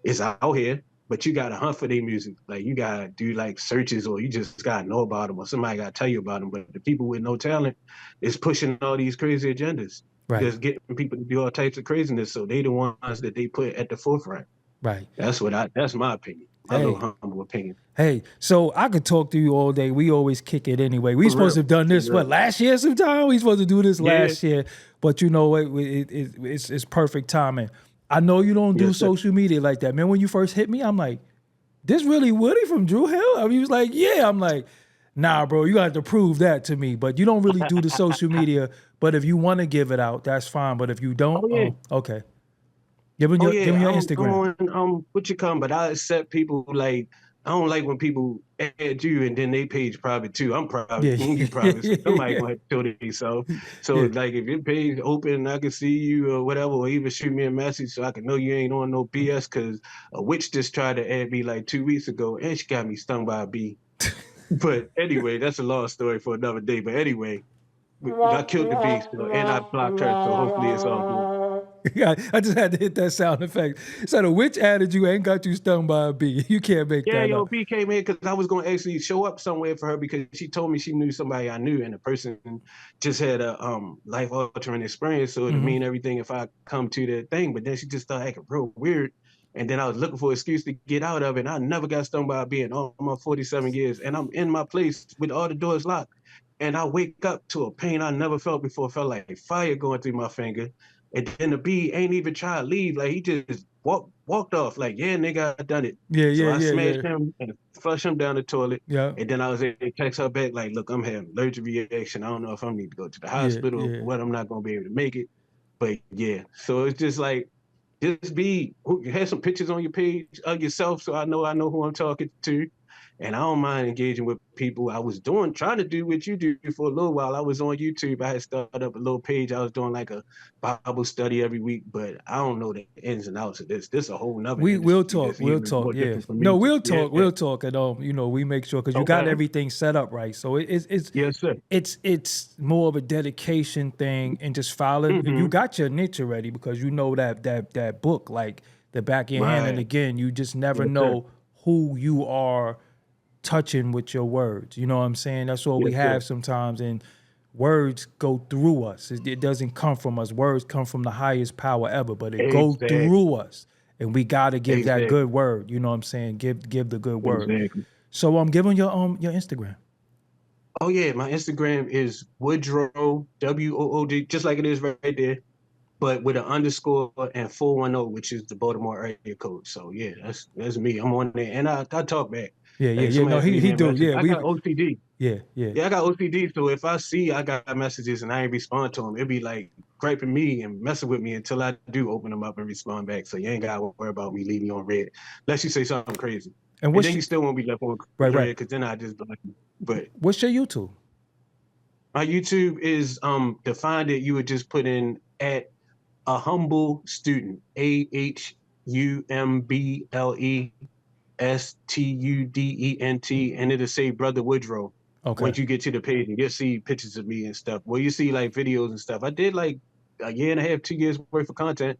is out here, but you got to hunt for their music. Like you got to do like searches, or you just got to know about them, or somebody got to tell you about them. But the people with no talent is pushing all these crazy agendas, Right. just getting people to do all types of craziness. So they the ones that they put at the forefront. Right. That's my opinion, my little Hey. humble opinion. Hey, so I could talk to you all day. We always kick it anyway. We For supposed to real, have done for this real. last year sometime. We supposed to do this Yeah, last year, but you know what? It's perfect timing. I know you don't do yes, sir. social media like that, man. When you first hit me, I'm like, this really Woody from Dru Hill? I mean, he was like, yeah. I'm like, nah, bro, you got to prove that to me. But you don't really do the social media. But if you want to give it out, that's fine. But if you don't, Oh yeah. okay. Give me Oh give me yeah, your I'm Instagram. on what you call, but I accept people like I don't like when people add you and then they page private too. I'm private, Yeah, you yeah, private, so somebody yeah, gonna have to show themselves. So yeah, like if your page open, I can see you or whatever, or even shoot me a message so I can know you ain't on no BS. Cause a witch just tried to add me like 2 weeks ago and she got me stung by a bee. But anyway, that's a long story for another day. But anyway, I killed the bee, so, and I blocked her, so hopefully it's all good. yeah. I just had to hit that sound effect. So the witch added you ain't got you stung by a bee. You can't make Yeah, that yo, up. B came in because I was gonna actually show up somewhere for her because she told me she knew somebody I knew, and the person just had a life altering experience. So it'd Mm-hmm. mean everything if I come to the thing. But then she just started acting real weird. And then I was looking for an excuse to get out of it. And I never got stung by a bee in all my 47 years. And I'm in my place with all the doors locked. And I wake up to a pain I never felt before. It felt like fire going through my finger. And then the bee ain't even try to leave. Like he just walked off. Like, yeah, nigga, I done it. Yeah, So yeah, I yeah, smashed yeah, him and flushed him down the toilet. yeah, And then I was able to text her back, like, look, I'm having allergic reaction. I don't know if I need to go to the yeah, hospital yeah. or what. I'm not going to be able to make it. But yeah, so it's just like, just have some pictures on your page of yourself so I know who I'm talking to. And I don't mind engaging with people. I was trying to do what you do for a little while. I was on YouTube. I had started up a little page. I was doing like a Bible study every week, but I don't know the ins and outs of this. This is a whole nother We'll industry talk. that's We'll even talk. more Yeah. different from No, music. we'll Yeah. talk. We'll talk. And we make sure because you got Okay. everything set up right. So Yes, sir. it's more of a dedication thing and just following. You Mm-hmm. got your niche already because you know that book like the back of your hand. And Right. again, you just never Yes, sir. know who you are touching with your words. You know what I'm saying? That's all we Yes, sir. have sometimes. And words go through us. It doesn't come from us. Words come from the highest power ever, but it go Exactly. through us. And we gotta give that Exactly. good word. You know what I'm saying? Give the good word. Exactly. So I'm giving your Instagram. Oh yeah, my Instagram is Woodrow WOOD, just like it is right there, but with an underscore and 410, which is the Baltimore area code. So yeah, that's me. I'm on there, and I talk back. Yeah, yeah, Like yeah. somebody No, leave he me a do. message. Yeah, I got OCD. yeah, yeah. Yeah, I got OCD. So if I see I got messages and I ain't respond to them, it'd be like griping me and messing with me until I do open them up and respond back. So you ain't gotta worry about me leaving you on red, unless you say something crazy, And and then you still won't be left on right, red right. because then I just block you. But What's your YouTube? my YouTube is to find it. You would just put in at a humble student, AHUMBLESTUDENT, and it'll say Brother Woodrow. Okay. Once you get to the page, and you'll see pictures of me and stuff. Well, you see like videos and stuff. I did like a year and a half, 2 years worth of content.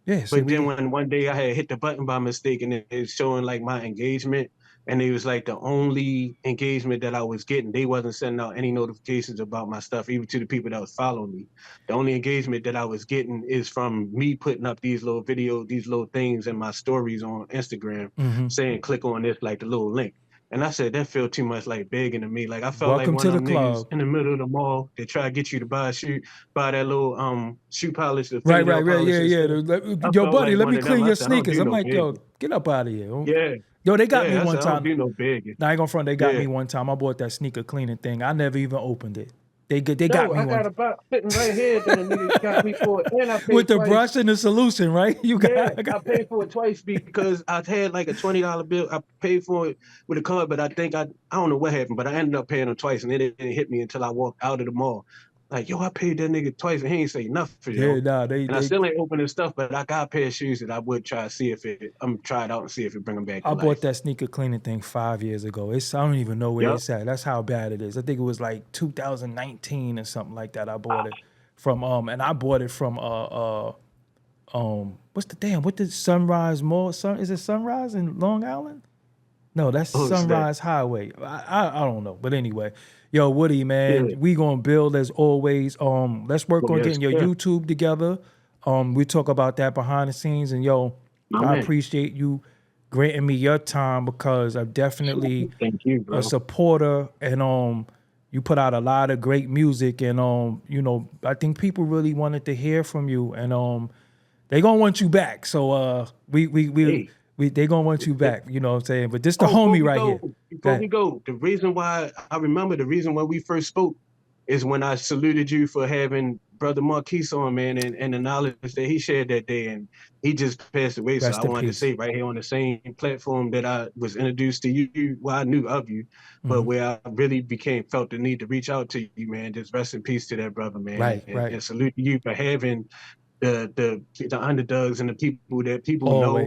Yeah, see But then we when one day I had hit the button by mistake and it's showing like my engagement, and it was like the only engagement that I was getting. They wasn't sending out any notifications about my stuff, even to the people that was following me. The only engagement that I was getting is from me putting up these little videos, these little things in my stories on Instagram, saying click on this, like the little link. And I said, that felt too much like begging to me. Like I felt like welcome one to of the them niggas club. in the middle of the mall that try to get you to buy a shoe, buy that little shoe polish, the Right, fingernail right, right. polish Yeah, and yeah. stuff. I Yo, felt buddy, like let one me of them. clean I your said, I don't sneakers. do I'm no like, yo, begging. get up out of here. Yeah. Yo, they got me Yeah, I one said, I don't time. do no begging. Now, I ain't gonna front. They got Yeah. me one time. I bought that sneaker cleaning thing. I never even opened it. They got me I got one. a box sitting right here that a nigga got me for, and I paid With the twice. brush and the solution, right? I paid for it twice because I had like a $20 bill. I paid for it with a card, but I think I don't know what happened, but I ended up paying him twice, and it didn't hit me until I walked out of the mall. Like, yo, I paid that nigga twice, and he ain't say nothing, yo. Yeah, nah, And I still ain't opening stuff, but I got a pair of shoes that I would try to see if try it out and see if it bring them back to I life. bought that sneaker cleaning thing 5 years ago. I don't even know where Yep. it's at. That's how bad it is. I think it was like 2019 or something like that. I bought it from and I bought it from what's the Sunrise Mall? Is it Sunrise in Long Island? No, that's Sunrise Highway. I don't know. But anyway, yo, Woody, man, we gonna build as always. Let's work on getting your YouTube together. We talk about that behind the scenes, and yo, I appreciate you granting me your time because I'm definitely a supporter, and you put out a lot of great music, and you know, I think people really wanted to hear from you, and they gonna want you back. So they gonna want you back, you know what I'm saying? But this the homie right here. Before we go, the reason why we first spoke is when I saluted you for having Brother Marquise on, man, and the knowledge that he shared that day, and he just passed away. So I wanted to say right here on the same platform that I was introduced to you, well, I knew of you, but where I really felt the need to reach out to you, man. Just rest in peace to that brother, man. And salute you for having the underdogs and the people that people know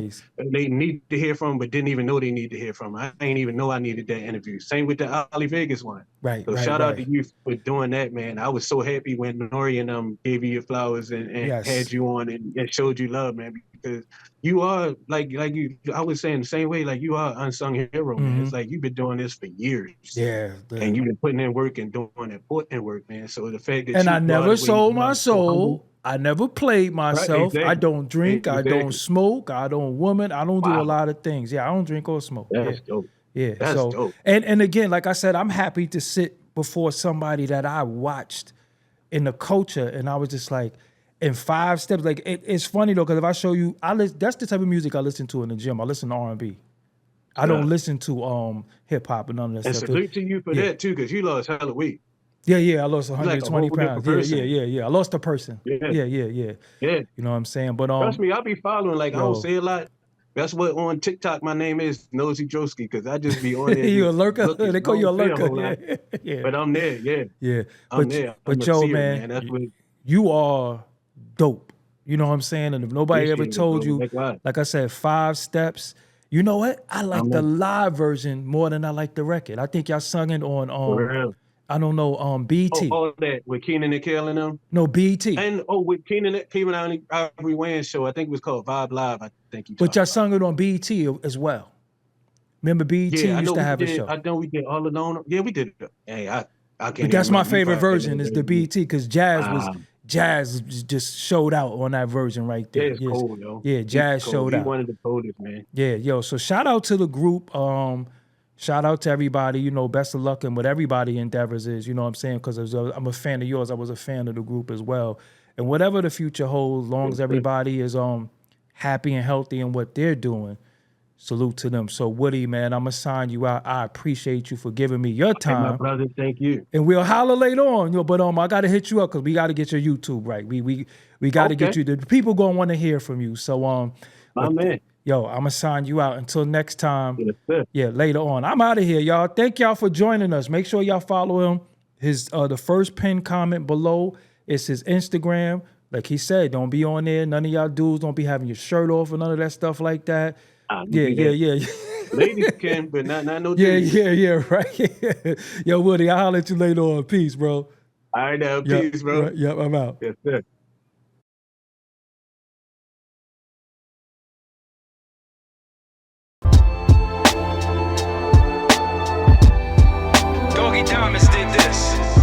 they need to hear from, but didn't even know they need to hear from. I didn't even know I needed that interview. Same with the Ali Vegas one. So shout out to you for doing that, man. I was so happy when Nori and gave you your flowers and had you on and showed you love, man, because you are like you. I was saying the same way, like you are an unsung hero, man. It's like you've been doing this for years, and you've been putting in work and doing important work, man. So the fact that I never sold my soul. I never played myself. I don't drink. I don't smoke. I don't woman. I don't do a lot of things. Yeah, I don't drink or smoke. That's dope. Yeah. That's dope. And again, like I said, I'm happy to sit before somebody that I watched in the culture, and I was just like, in 5 steps. Like it's funny though, because if I show you, that's the type of music I listen to in the gym. I listen to R&B. I don't listen to hip hop and none of that stuff. And salute to you for that too, because you lost hella weight. Yeah, I lost 120 pounds. Yeah. I lost a person. Yeah. You know what I'm saying? But trust me, I'll be following. Like I don't say a lot. That's what on TikTok my name is, Nosy Drosky, because I just be on there. You a lurker? They call you a lurker. Yeah. But I'm there. Yeah. I'm there. But Joe, man, that's what you are dope. You know what I'm saying? And if nobody ever told you, like I said, 5 steps. You know what? I like the live version more than I like the record. I think y'all sung it on I don't know, BT. Oh, that with Keenan and Kel and them? No, BT. And with Keenan and Ivory Wayans show, I think it was called Vibe Live, I think you But y'all sung it on BT as well. Remember BT used to have a show. I know we did All Alone. Yeah, we did. Hey, I can't. But that's my favorite version is the BT, because Jazz just showed out on that version right there. Yeah, it's cold, yo. Yeah, Jazz showed out. He one of the coldest, man. Yeah, yo. So shout out to the group. Shout out to everybody, you know, best of luck in what everybody endeavors is, you know what I'm saying? Because I'm a fan of yours. I was a fan of the group as well. And whatever the future holds, as long as everybody is happy and healthy in what they're doing, salute to them. So Woody, man, I'm going to sign you out. I appreciate you for giving me your time. Hey, my brother, thank you. And we'll holler later on, yo, but I got to hit you up because we got to get your YouTube right. We got to get you. The people going to want to hear from you. So, my man. Yo, I'm going to sign you out. Until next time. Yes, sir. Yeah, later on. I'm out of here, y'all. Thank y'all for joining us. Make sure y'all follow him. His the first pinned comment below is his Instagram. Like he said, don't be on there. None of y'all dudes don't be having your shirt off or none of that stuff like that. Yeah. Ladies can, but not no dudes. Yeah, right. Yo, Woody, I'll holler at you later on. Peace, bro. All right, now. Peace, bro. Right, yep, I'm out. Yes, sir. Doggie Diamonds did this.